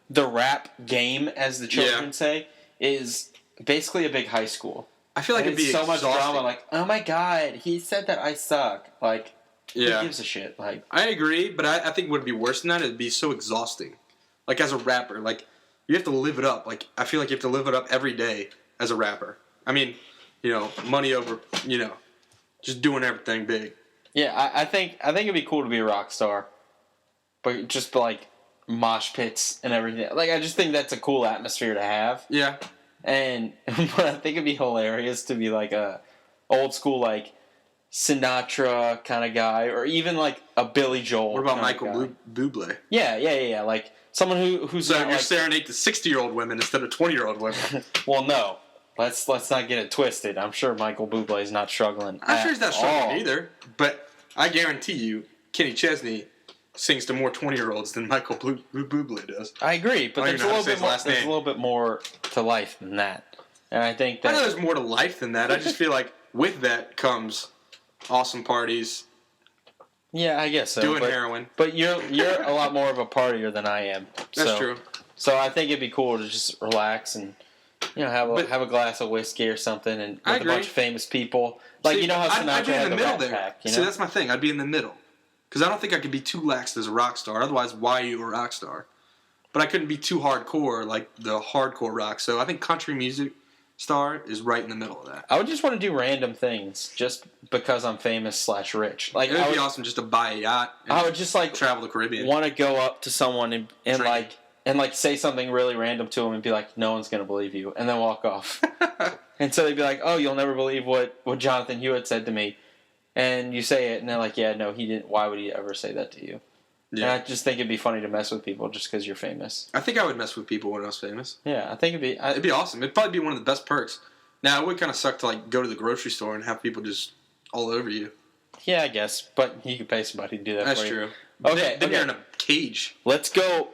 the rap game, as the children say, is basically a big high school. I feel like And it'd be it's so exhausting. much drama. Like, oh my god, he said that I suck. Like, Yeah. who gives a shit? Like, I agree, but I think what would be worse than that, it'd be so exhausting. Like, as a rapper, like, you have to live it up. Like, I feel like you have to live it up every day as a rapper. I mean, money over, just doing everything big. yeah, I think it'd be cool to be a rock star, but just like mosh pits and everything. Like, I just think that's a cool atmosphere to have. Yeah. And but I think it'd be hilarious to be like a old school like Sinatra kind of guy, or even like a Billy Joel. What about kinda Michael guy. Bublé? Yeah. Like someone who's So not you're like, serenade to 60-year-old women instead of 20-year-old women. well, no. let's not get it twisted. I'm sure Michael Bublé is not struggling. I'm sure he's not struggling all. either. But I guarantee you, Kenny Chesney sings to more 20-year-olds than Michael Bublé does. I agree, but I don't there's even know how to say his a last name. little bit more to life than that. And I think that I know there's more to life than that. I just feel like with that comes awesome parties, yeah, I guess so. doing but, heroin. But you're a lot more of a partier than I am. That's true. So I think it'd be cool to just relax and have a glass of whiskey or something and I with a agree. bunch of famous people. Like, See, you know how Sinatra I'd be in had the the middle Rat there. Pack, you know? See, that's my thing. I'd be in the middle. Because I don't think I could be too lax as a rock star. Otherwise, why are you a rock star? But I couldn't be too hardcore, like the hardcore rock. So I think country music star is right in the middle of that. I would just want to do random things just because I'm famous / rich. Like, It would be awesome just to buy a yacht and I would just like travel the Caribbean. want to go up to someone and Drink. like say something really random to them and be like, no one's gonna believe you, and then walk off. And so they'd be like, oh, you'll never believe what Jonathan Hewitt said to me, and you say it, and they're like, yeah, no, he didn't. Why would he ever say that to you? Yeah. And I just think it'd be funny to mess with people just because you're famous. I think I would mess with people when I was famous. Yeah, I think It'd be awesome. It'd probably be one of the best perks. Now, it would kind of suck to like go to the grocery store and have people just all over you. yeah, I guess, but you could pay somebody to do that. That's for you. true. Okay, Then okay. you're in a cage. Let's go.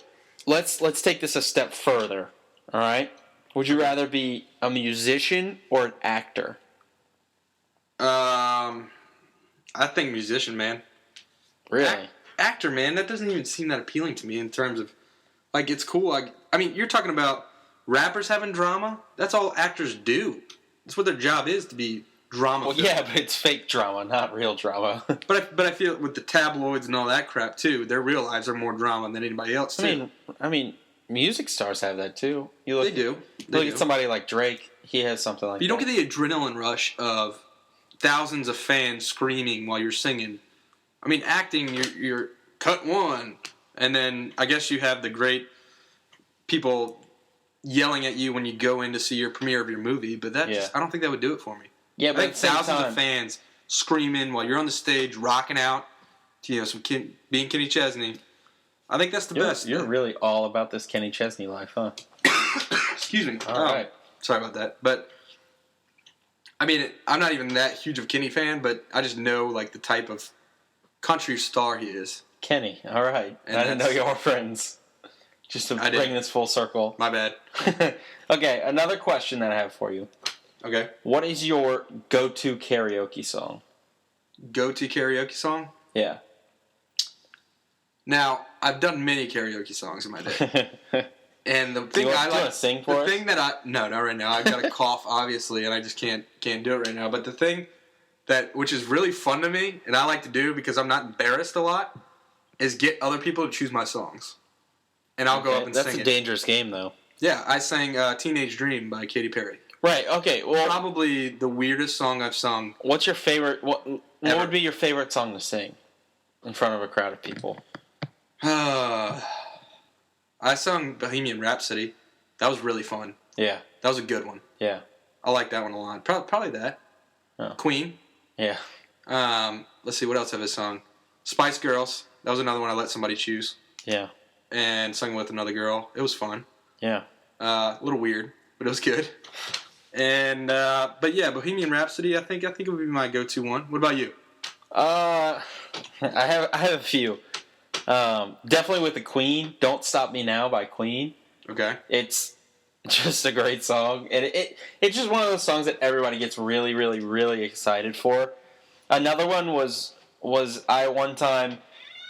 Let's take this a step further. All right. Would you rather be a musician or an actor? I think musician, man. Really? Actor, man, that doesn't even seem that appealing to me in terms of, like, it's cool. I mean, you're talking about rappers having drama. That's all actors do. That's what their job is, to be drama. Well, filled. yeah, but it's fake drama, not real drama. But I feel with the tabloids and all that crap too, their real lives are more drama than anybody else too. I mean, music stars have that too. You look, They do. Look at somebody like Drake. He has something like But you don't that. get the adrenaline rush of thousands of fans screaming while you're singing. I mean, acting, you're cut one, and then I guess you have the great people yelling at you when you go in to see your premiere of your movie. But that Yeah. I don't think that would do it for me. Yeah, I but think at the same thousands time, of fans screaming while you're on the stage, rocking out, to, being Kenny Chesney. I think that's the best. You're really all about this Kenny Chesney life, huh? Excuse me. All right. Sorry about that. But, I mean, I'm not even that huge of Kenny fan, but I just know, like, the type of country star he is. Kenny, all right. And I didn't know that's- you were friends. Just to I bring did. this full circle. My bad. Okay, another question that I have for you. Okay. What is your go-to karaoke song? Go-to karaoke song? Yeah. Now, I've done many karaoke songs in my day. And the thing you I want to like, sing for the us? thing that no, not right now. I've got a cough, obviously, and I just can't do it right now. But the thing which is really fun to me, and I like to do because I'm not embarrassed a lot, is get other people to choose my songs, and I'll go up and That's sing a it. dangerous game, though. Yeah, I sang "Teenage Dream" by Katy Perry. Right. Okay. Well, Probably the weirdest song I've sung. what's your favorite? What Ever. would be your favorite song to sing in front of a crowd of people? I sung Bohemian Rhapsody. That was really fun. Yeah. That was a good one. Yeah. I like that one a lot. Probably that. Oh. Queen. Yeah. Let's see, what else have I sung? Spice Girls. That was another one I let somebody choose. Yeah. And sung with another girl. It was fun. Yeah. A little weird, but it was good. And but yeah, Bohemian Rhapsody. I think it would be my go-to one. What about you? I have a few. Definitely with the Queen. "Don't Stop Me Now" by Queen. Okay. It's just a great song, and it's just one of those songs that everybody gets really, really, really excited for. Another one was I one time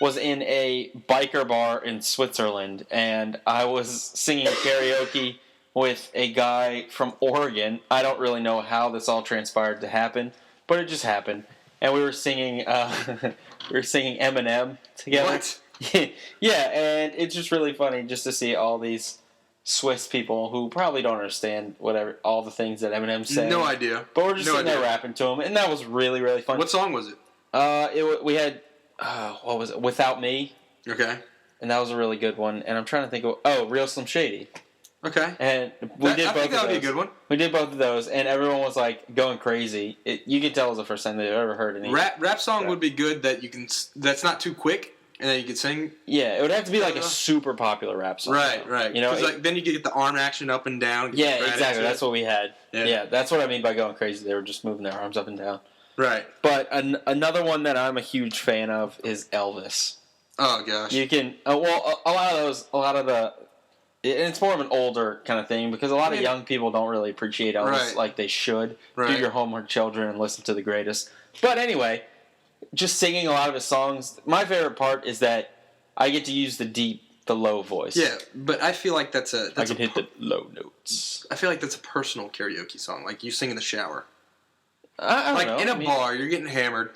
was in a biker bar in Switzerland, and I was singing karaoke with a guy from Oregon. I don't really know how this all transpired to happen, but it just happened. And we were singing Eminem together. What? Yeah, and it's just really funny just to see all these Swiss people who probably don't understand all the things that Eminem said. No idea. But we're just No sitting there idea. rapping to him, and that was really, really fun. What song was it? We had what was it? "Without Me," Okay. and that was a really good one. And I'm trying to think of "Real Slim Shady," Okay. and we did I both think of that would those. be a good one. We did both of those, and everyone was like going crazy. You could tell it was the first time they've ever heard any. Rap song would be good that you can. That's not too quick, And then you could sing. Yeah, it would have to be like a super popular rap song. Right, right. You know, like, then you could get the arm action up and down. Yeah, exactly. That's what we had. Yeah. That's what I mean by going crazy. They were just moving their arms up and down. Right. But another one that I'm a huge fan of is Elvis. Oh gosh. You can a lot of the. And it's more of an older kind of thing because a lot of young people don't really appreciate Elvis like they should. Right. Do your homework, children, and listen to the greatest. But anyway, just singing a lot of his songs. My favorite part is that I get to use the low voice. Yeah, but I feel like that's I can hit the low notes. I feel like that's a personal karaoke song. Like you sing in the shower. I don't know. In a bar, you're getting hammered.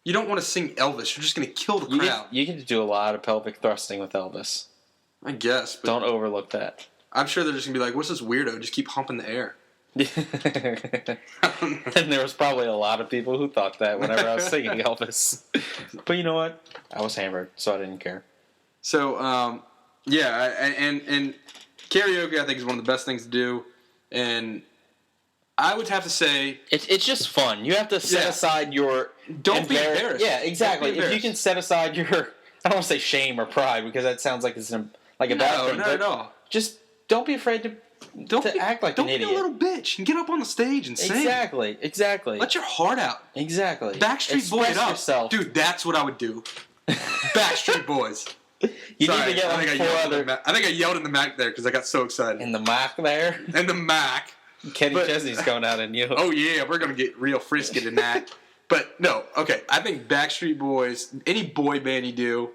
You don't want to sing Elvis. You're just going to kill the crowd. You get to do a lot of pelvic thrusting with Elvis. I guess. But Don't overlook that. I'm sure they're just going to be like, what's this weirdo? Just keep humping the air. And there was probably a lot of people who thought that whenever I was singing Elvis. But you know what? I was hammered, so I didn't care. So, and karaoke I think is one of the best things to do. And I would have to say... It's just fun. You have to set aside your... Don't be embarrassed. Yeah, exactly. Don't be if you can set aside your... I don't want to say shame or pride because that sounds like it's a bad thing. No, not at all. Just don't be afraid to act like an idiot. Don't be a little bitch and get up on the stage and sing. Exactly. Let your heart out. Exactly. Backstreet Boys it up. Yourself. Dude, that's what I would do. Backstreet Boys. You need to get like four other... I think I yelled in the Mac there because I got so excited. In the Mac there? In the Mac. Kenny Chesney's going out on you. Oh, yeah. We're going to get real frisky tonight. But, no. Okay. I think Backstreet Boys, any boy band you do...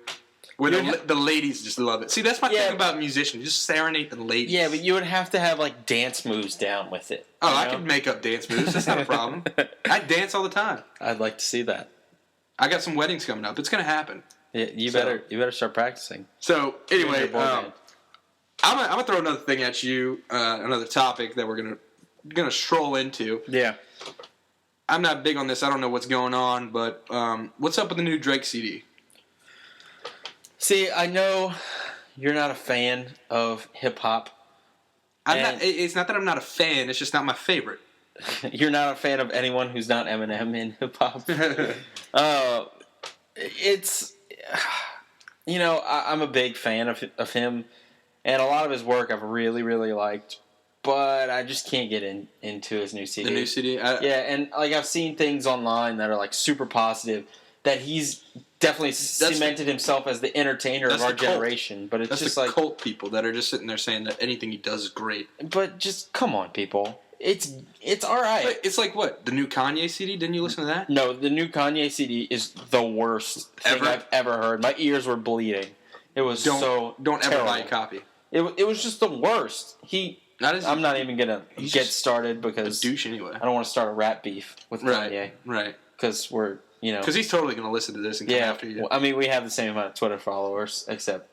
Where the ladies just love it. See, that's my thing about musicians. You just serenade the ladies. Yeah, but you would have to have, like, dance moves down with it. Oh, I can make up dance moves. That's not a problem. I dance all the time. I'd like to see that. I got some weddings coming up. It's going to happen. Yeah, you better start practicing. So, anyway, I'm going to throw another thing at you, another topic that we're going to stroll into. Yeah. I'm not big on this. I don't know what's going on, but what's up with the new Drake CD? See, I know you're not a fan of hip-hop. It's not that I'm not a fan. It's just not my favorite. You're not a fan of anyone who's not Eminem in hip-hop. I'm a big fan of him, and a lot of his work I've really, really liked, but I just can't get into his new CD. The new CD? And like I've seen things online that are like super positive, that he's definitely cemented himself as the entertainer of our generation. But it's just like cult people that are just sitting there saying that anything he does is great. But just come on, people. It's all right. But it's like what, the new Kanye CD? Didn't you listen to that? No, the new Kanye CD is the worst thing I've ever heard. My ears were bleeding. It was don't ever terrible. buy a copy. It was just the worst. I'm not even gonna get started because a douche anyway. I don't want to start a rap beef with Kanye. Right. Because we're because he's totally gonna listen to this and come after you. Well, I mean, we have the same amount of Twitter followers, except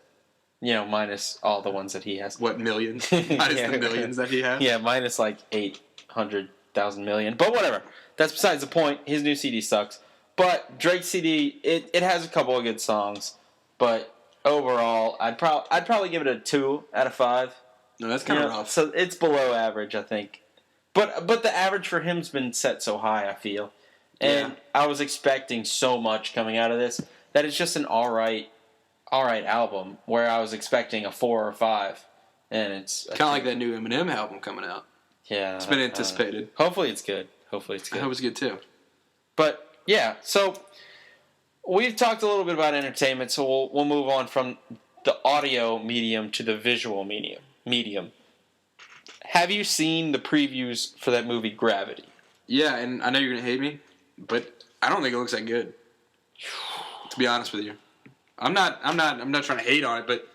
minus all the ones that he has. What, millions? Minus the millions that he has. Yeah, minus like 800,000 million. But whatever. That's besides the point. His new CD sucks. But Drake's CD, it has a couple of good songs, but overall, I'd probably give it a 2 out of 5. No, that's kind of rough. So it's below average, I think. But the average for him's been set so high, I feel. And I was expecting so much coming out of this that it's just an all right album where I was expecting a 4 or 5, and it's kind of like that new Eminem album coming out. Yeah, it's been anticipated. Hopefully it's good. I hope it's good too. But yeah, so we've talked a little bit about entertainment, so we'll move on from the audio medium to the visual medium. Have you seen the previews for that movie Gravity? Yeah, and I know you're gonna hate me, but I don't think it looks that good. To be honest with you, I'm not trying to hate on it, but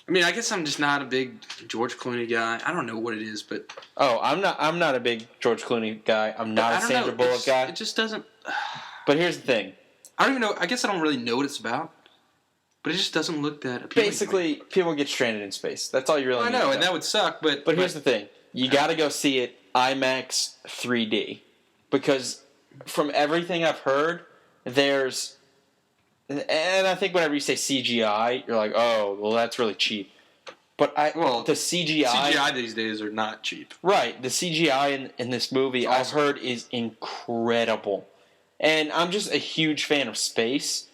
I mean, I guess I'm just not a big George Clooney guy. I don't know what it is, but I'm not a big George Clooney guy. I'm not a Sandra Bullock guy. It just doesn't. But here's the thing. I don't even know. I guess I don't really know what it's about, but it just doesn't look that appealing. Basically, people get stranded in space. That's all you really need. I know, to and that would suck. But here's the thing. You got to go see it IMAX 3D, because from everything I've heard, there's, and I think whenever you say CGI, you're like, oh, well, that's really cheap. But the CGI these days are not cheap. Right, the CGI in this movie I've heard is incredible, and I'm just a huge fan of space.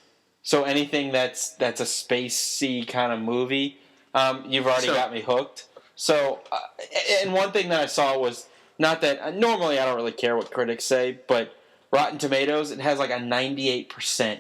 So anything that's a spacey kind of movie, you've already got me hooked. So, and one thing that I saw was, not that, normally I don't really care what critics say, but Rotten Tomatoes, it has like a 98%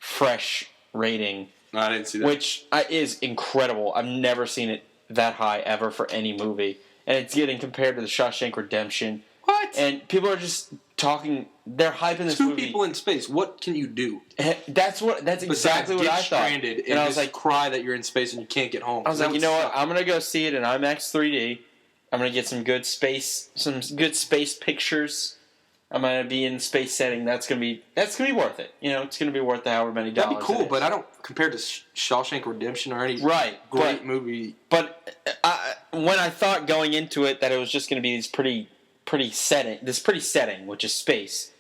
fresh rating. No, I didn't see that. Which is incredible. I've never seen it that high ever for any movie. And it's getting compared to The Shawshank Redemption. What? And people are just talking, they're hyping this movie. Two people in space, what can you do? That's exactly what I thought. Stranded and I was just like, cry that you're in space and you can't get home. I was like, you know what? I'm gonna go see it in IMAX 3D. I'm gonna get some good space pictures. I'm gonna be in space setting. That's gonna be worth it. You know, it's gonna be worth the however many dollars. That'd be cool, but I don't compare to Shawshank Redemption or any great movie. But when I thought going into it that it was just gonna be this pretty setting, which is space.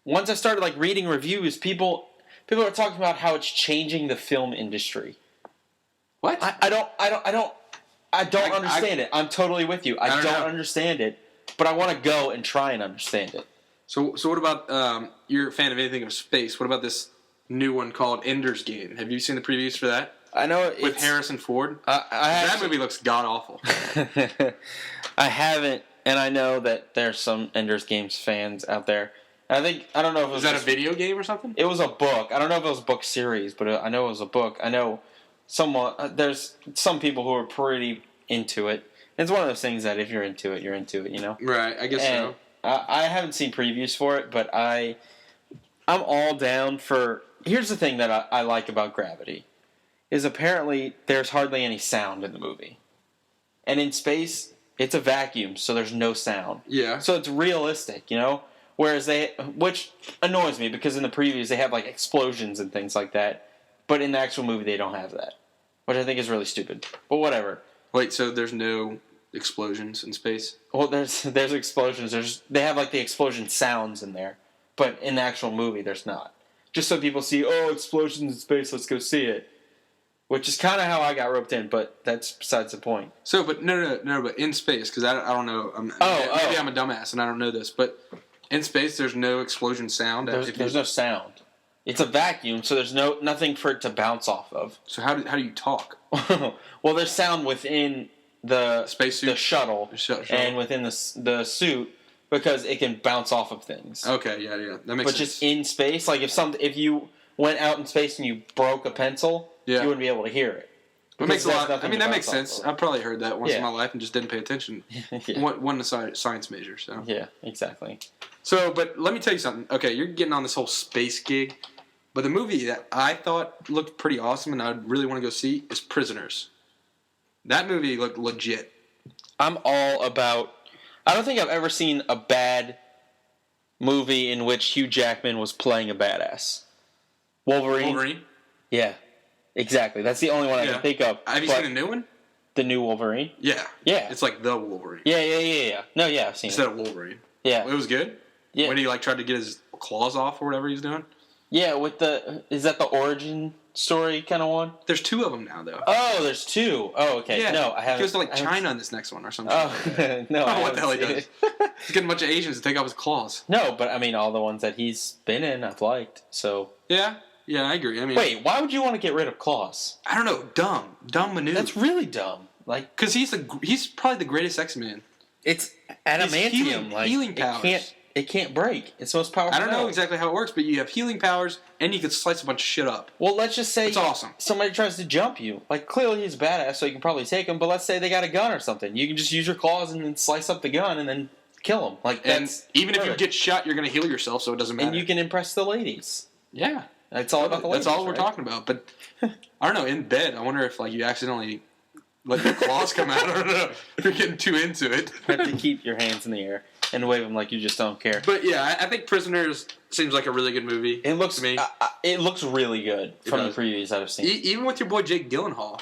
Once I started like reading reviews, people are talking about how it's changing the film industry. What? I don't understand it. I'm totally with you. I don't understand it, but I want to go and try and understand it. So what about you're a fan of anything of space? What about this new one called Ender's Game? Have you seen the previews for that? I know with Harrison Ford. That movie looks god awful. I haven't, and I know that there's some Ender's Games fans out there. I don't know if it was a video game or something? It was a book. I don't know if it was a book series, but I know it was a book. I know there's some people who are pretty into it. It's one of those things that if you're into it, you know? Right, I guess so. I haven't seen previews for it, but I'm all down for... Here's the thing that I like about Gravity, is apparently there's hardly any sound in the movie. And in space, it's a vacuum, so there's no sound. Yeah. So it's realistic, you know? Whereas which annoys me, because in the previews they have like explosions and things like that, but in the actual movie they don't have that, which I think is really stupid. But whatever. Wait, so there's no explosions in space? Well, there's explosions. They have like the explosion sounds in there, but in the actual movie there's not. Just so people see, explosions in space, let's go see it. Which is kind of how I got roped in, but that's besides the point. So, but no, but in space, because I don't know. Maybe I'm a dumbass and I don't know this, but in space there's no explosion sound. There's no sound. It's a vacuum, so there's nothing for it to bounce off of. So how do you talk? Well, there's sound within the spacesuit, the shuttle, and within the suit, because it can bounce off of things. Okay, yeah, that makes sense. But just in space, like if you went out in space and you broke a pencil, you wouldn't be able to hear it. That makes a lot. I mean, that makes sense. I've probably heard that once in my life and just didn't pay attention. Wasn't a science major, so yeah, exactly. So, but let me tell you something. Okay, you're getting on this whole space gig, but the movie that I thought looked pretty awesome and I'd really want to go see is Prisoners. That movie looked legit. I'm all about... I don't think I've ever seen a bad movie in which Hugh Jackman was playing a badass. Wolverine? Yeah, exactly. That's the only one I can think of. Have you seen the new one? The new Wolverine? Yeah. Yeah. It's like the Wolverine. Yeah. No, yeah, I've seen Instead of Wolverine. Yeah. It was good? Yeah. When he tried to get his claws off or whatever he's doing? Yeah, is that the origin story kind of one? There's two of them now, though. Oh, there's two. Oh, okay. Yeah. No, I haven't. He goes to China in this next one or something. Oh, no. I don't know what the hell he does. He's getting a bunch of Asians to take off his claws. No, but I mean, all the ones that he's been in, I've liked. So. Yeah, I agree. I mean, wait, why would you want to get rid of claws? I don't know. Dumb maneuver. That's really dumb. Like, because he's probably the greatest X-Man. It's adamantium. Healing powers. It can't break. It's the most powerful. I don't know exactly how it works, but you have healing powers, and you can slice a bunch of shit up. Well, let's just say it's awesome. Somebody tries to jump you. Like, clearly he's a badass, so you can probably take him. But let's say they got a gun or something. You can just use your claws and then slice up the gun and then kill him. Like, that's even if you get shot, you're going to heal yourself, so it doesn't matter. And you can impress the ladies. Yeah, that's all about the ladies. That's all we're talking about. But I don't know. In bed, I wonder if you accidentally let your claws come out. I don't know. If you're getting too into it. You have to keep your hands in the air and wave them like you just don't care. But yeah, I think Prisoners seems like a really good movie. It looks to me. It looks really good from the previews I've seen. Even with your boy Jake Gyllenhaal.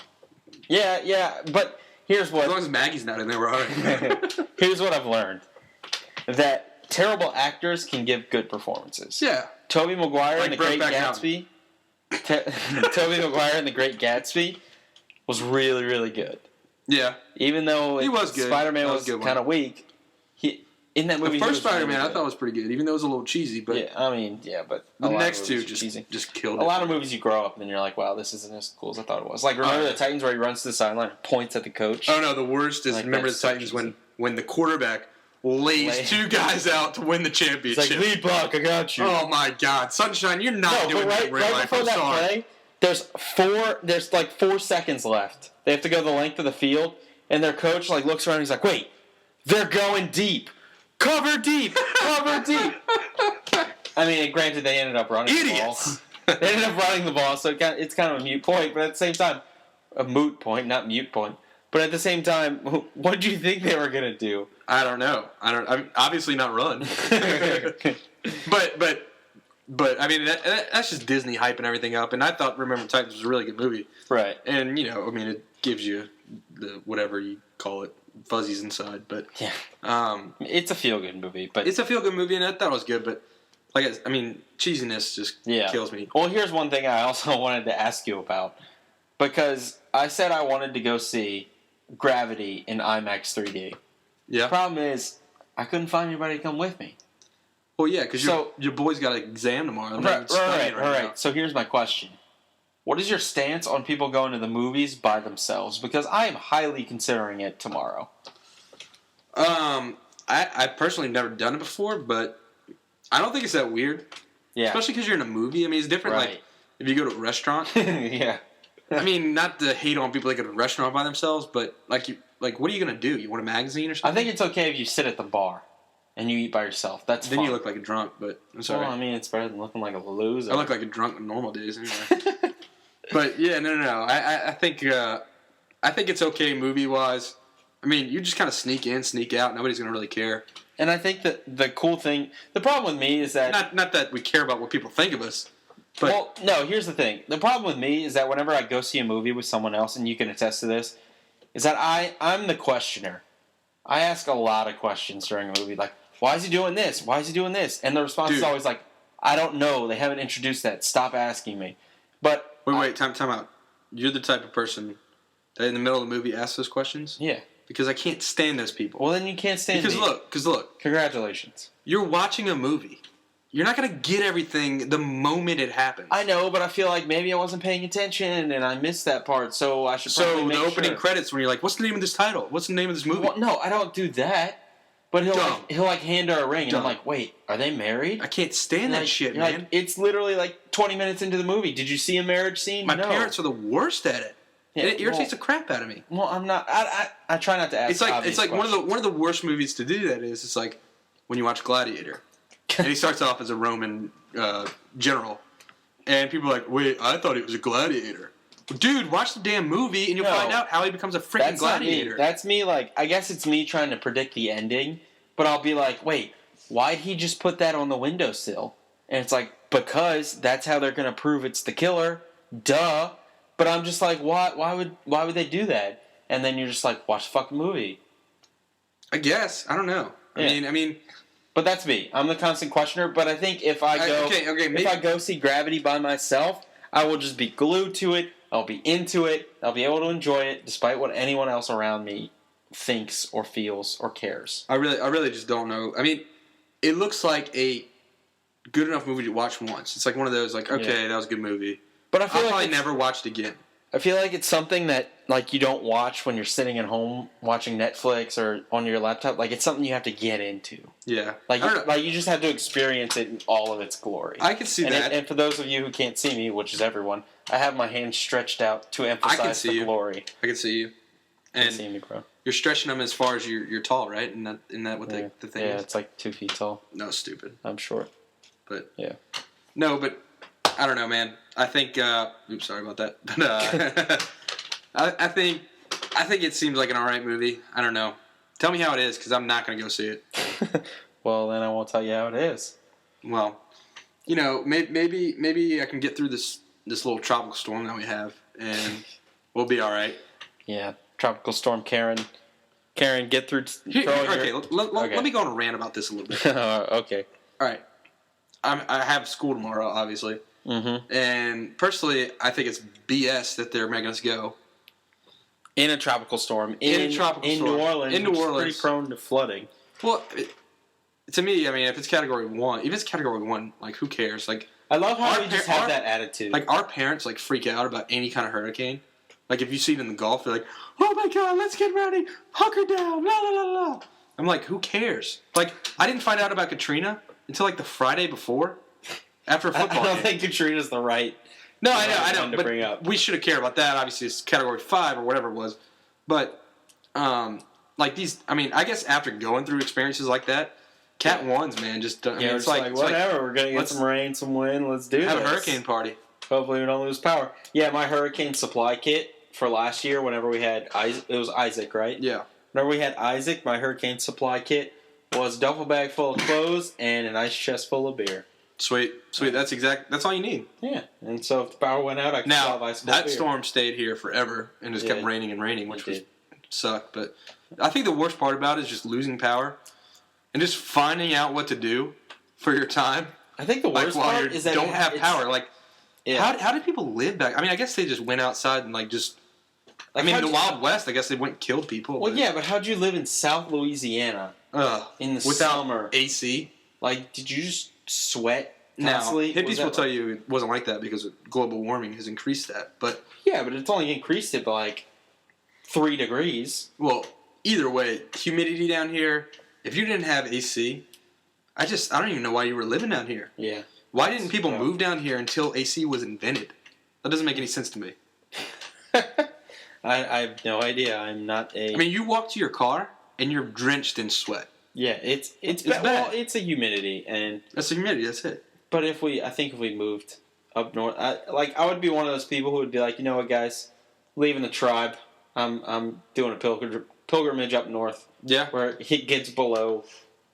Yeah. But here's what. As long as Maggie's not in there, we're all right. Here's what I've learned: that terrible actors can give good performances. Yeah. Tobey Maguire in The Great Gatsby. Tobey Maguire in The Great Gatsby was really, really good. Yeah. Even though he was good. Spider-Man was kind of weak, in that movie. The first he was Spider-Man really I thought was pretty good, even though it was a little cheesy. But but the a lot of next two movies are cheesy. just killed it. A lot of movies you grow up and then you're like, wow, this isn't as cool as I thought it was. Like, remember the Titans where he runs to the sideline and points at the coach? Oh, no, the worst is, Like, remember the that's so Titans cheesy. when the quarterback lays two guys out to win the It's championship. like, lead block, I got you. Oh, my God. Sunshine, you're not doing that in real right life. before I'm that sorry. play, there's like 4 seconds left. They have to go the length of the field, and their coach like looks around and he's like, wait, they're going deep. Cover deep! Cover deep! I mean, granted, they ended up running Idiots. the ball. They ended up running the ball, so it's kind of a mute point, but at the same time, a moot point, not mute point. But at the same time, what did you think they were going to do? I don't know. I'm obviously not run. But I mean that's just Disney hyping everything up, and I thought Remember the Titans was a really good movie. Right. And I mean it gives you the whatever you call it, fuzzies inside. But Yeah. It's a feel-good movie, but it's a feel good movie, and I thought it was good. But I mean cheesiness just kills me. Well, here's one thing I also wanted to ask you about, because I said I wanted to go see Gravity in IMAX 3D. Yeah. Problem is, I couldn't find anybody to come with me. Well, yeah, because your boy's got an exam tomorrow. And I'm studying All now. right. So here's my question. What is your stance on people going to the movies by themselves? Because I am highly considering it tomorrow. I personally have never done it before, but I don't think it's that weird. Yeah. Especially because you're in a movie. I mean, it's different. Right. Like if you go to a restaurant. Yeah. I mean, not to hate on people that go to a restaurant by themselves, but what are you gonna do? You want a magazine or something? I think it's okay if you sit at the bar and you eat by yourself. That's then fine. you look like a drunk, but I'm sorry. Well, I mean, it's better than looking like a loser. I look like a drunk on normal days anyway. But yeah, no. I think it's okay movie wise. I mean, you just kind of sneak in, sneak out. Nobody's gonna really care. And I think that the cool thing, the problem with me is that Not that we care about what people think of us. But well, no, here's the thing. The problem with me is that whenever I go see a movie with someone else, and you can attest to this, is that I'm the questioner. I ask a lot of questions during a movie, like, why is he doing this? Why is he doing this? And the response is always like, I don't know. They haven't introduced that. Stop asking me. But wait, time out. You're the type of person that in the middle of the movie asks those questions? Yeah. Because I can't stand those people. Well, then you can't stand me. Because look. Congratulations. You're watching a movie. You're not going to get everything the moment it happens. I know, but I feel like maybe I wasn't paying attention and I missed that part, so I should probably make the opening sure. credits when you're like, what's the name of this title? What's the name of this movie? Well, no, I don't do that. But he'll hand her a ring, and Dumb. I'm like, wait, are they married? I can't stand that shit, You're man. like, it's literally like 20 minutes into the movie. Did you see a marriage scene? My No. parents are the worst at it. Yeah, And it irritates the crap out of me. Well, I'm not. I try not to ask. It's like one of the worst movies to do that is. It's like when you watch Gladiator, and he starts off as a Roman general, and people are like, "Wait, I thought he was a gladiator." Well, dude, watch the damn movie, and you'll find out how he becomes a freaking gladiator. That's me. Like, I guess it's me trying to predict the ending, but I'll be like, wait, why'd he just put that on the windowsill? And it's like, because that's how they're gonna prove it's the killer. Duh. But I'm just like, why would they do that? And then you're just like, watch the fucking movie. I guess I don't know. Yeah. I mean. But that's me. I'm the constant questioner. But I think if I go, if I go see Gravity by myself, I will just be glued to it. I'll be into it. I'll be able to enjoy it, despite what anyone else around me thinks or feels or cares. I really just don't know. I mean, it looks like a good enough movie to watch once. It's like one of those, like, okay, that was a good movie. But I feel I'll like probably never watch it again. I feel like it's something that like you don't watch when you're sitting at home watching Netflix or on your laptop. Like it's something you have to get into. Yeah, Like you just have to experience it in all of its glory. I can see that. And for those of you who can't see me, which is everyone, I have my hand stretched out to emphasize the glory. I can see you. You And can see me, bro. you're stretching them as far as you're tall, right? Isn't that what the thing Yeah, is? it's like 2 feet tall. No, stupid. I'm short. But Yeah. no, but I don't know, man. I think. Oops, sorry about that. But I think it seems like an alright movie. I don't know. Tell me how it is, because I'm not going to go see it. Well, then I won't tell you how it is. Well, maybe I can get through this little tropical storm that we have, and we'll be all right. Yeah, Tropical Storm Karen. Karen, get through. Let me go on a rant about this a little bit. Okay. All right. I have school tomorrow, obviously. Mm-hmm. And personally, I think it's BS that they're making us go. In a tropical storm. In a tropical storm. New Orleans. In New which is Orleans. pretty prone to flooding. Well, to me, I mean, if it's Category 1, even if it's Category 1, like, who cares? Like, I love how Our we just par- have our- that attitude. like, our parents, like, freak out about any kind of hurricane. Like, if you see it in the Gulf, they're like, oh, my God, let's get ready. Hunker down. La, la, la, la. I'm like, who cares? Like, I didn't find out about Katrina until, like, the Friday before, after a I football don't game. think Katrina's the right. No, right I know, one to but bring up. we should have cared about that. Obviously, it's Category 5 or whatever it was. But, like, these, I mean, I guess after going through experiences like that, Cat 1s, man, just, I mean, Yeah, it's it's like, like it's like, whatever. We're gonna get let's some rain, some wind. Let's do have this. a hurricane party. Hopefully, we don't lose power. Yeah, my hurricane supply kit for last year. Whenever we had Isaac, it was Isaac, right? Yeah. Whenever we had Isaac, my hurricane supply kit was a duffel bag full of clothes and an ice chest full of beer. Sweet. That's all you need. Yeah, and so if the power went out, I could still Now, have ice cold that beer. storm stayed here forever and just kept Yeah. raining and raining, which It was did. sucked. But I think the worst part about it is just losing power and just finding out what to do for your time. I think the Like, worst while part you is that don't it- have it's- power. Like, Yeah. how did people live back? I mean, I guess they just went outside and, like, just... Like, I mean, how'd the you- Wild West, I guess they went and killed people. Well, but, yeah, but how'd you live in South Louisiana in the without summer? AC. Like, did you just sweat Now, constantly? Was hippies that will tell you it wasn't like that because global warming has increased that. But, Yeah, but it's only increased it by like 3 degrees. well, either way, humidity down here, if you didn't have AC, I don't even know why you were living down here. Yeah. Why didn't people Yeah. move down here until AC was invented? That doesn't make any sense to me. I have no idea. I'm not a. I mean, you walk to your car and you're drenched in sweat. yeah, it's bad. Well, it's a humidity, and That's the humidity. That's it. but I think if we moved up north, I would be one of those people who would be like, you know what, guys, leaving the tribe. I'm doing a pilgrimage up north Yeah. where it gets below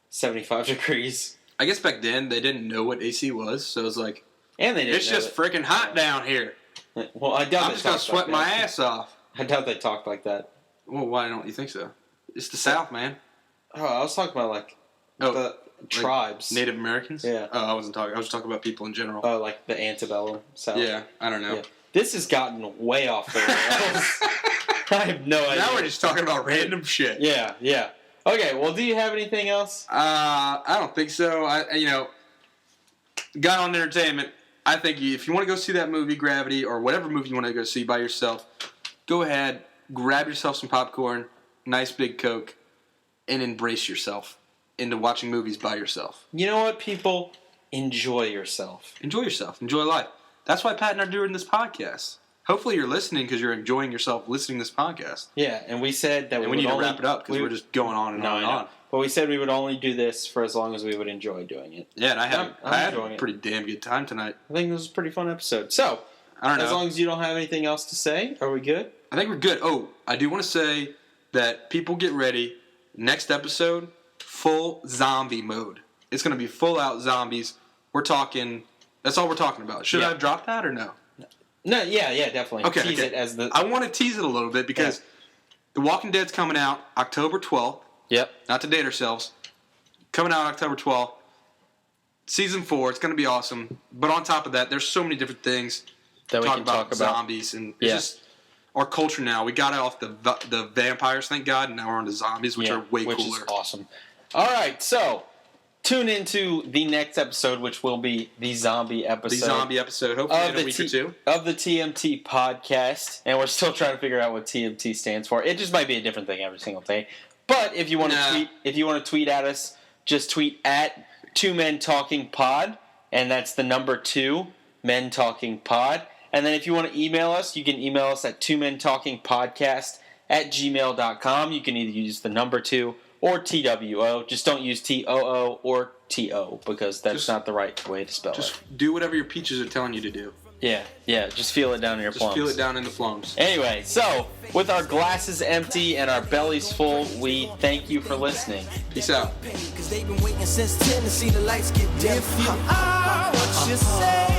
75 degrees, I guess back then they didn't know what AC was, so it was like, and they didn't. it's know just freaking hot down here. that. Well, I doubt I'm they just gonna talked sweat like my that. ass off. I doubt they talked like that. Well, why don't you think so? It's the South, man. Oh, I was talking about like Oh, the tribes. Native Americans. Yeah. Oh, I wasn't talking. I was just talking about people in general. Oh, like the antebellum South. Yeah, I don't know. Yeah. This has gotten way off the rails. I have no idea. Now we're just talking about random shit. Yeah. Okay, well, do you have anything else? I don't think so. Got on entertainment. I think if you want to go see that movie, Gravity, or whatever movie you want to go see by yourself, go ahead, grab yourself some popcorn, nice big Coke, and embrace yourself into watching movies by yourself. You know what, people? Enjoy yourself. Enjoy yourself. Enjoy life. That's why Pat and I are doing this podcast. Hopefully you're listening because you're enjoying yourself listening to this podcast. Yeah, and we said that And we would need to only, wrap it up because we're just going on and No, on I and know. on. But we said we would only do this for as long as we would enjoy doing it. Yeah, and I I'm had enjoying a it. pretty damn good time tonight. I think this was a pretty fun episode. So, I don't know. as long as you don't have anything else to say, are we good? I think we're good. Oh, I do want to say that people get ready. Next episode, full zombie mode. It's going to be full out zombies. We're talking. That's all we're talking about. Should Yeah. I drop that or no? No, yeah, definitely. Okay. Tease okay. it as the. I want to tease it a little bit because The Walking Dead's coming out October 12th. Yep. Not to date ourselves. Coming out October 12th. Season 4. It's going to be awesome. But on top of that, there's so many different things That we talk can about talk about. zombies and it's Yeah. just our culture now. We got off the vampires, thank God, and now we're on to zombies, which are way which cooler. is awesome. All right, so tune into the next episode, which will be the zombie episode. The zombie episode, hopefully in a week or two. Of the TMT podcast, and we're still trying to figure out what TMT stands for. It just might be a different thing every single day. But if you want to tweet at us, just tweet at 2 Men Talking Pod, and that's the number 2 Men Talking Pod. And then if you want to email us, you can email us at 2mentalkingpodcast@gmail.com. You can either use the number 2 or TWO. Just don't use TOO or TO because that's not the right way to spell it. Just do whatever your peaches are telling you to do. Yeah. Just feel it down in your Just plums. feel it down in the plums. Anyway, so with our glasses empty and our bellies full, we thank you for listening. Peace out. Cause they've been waiting since 10 to see the lights get dim. What you say?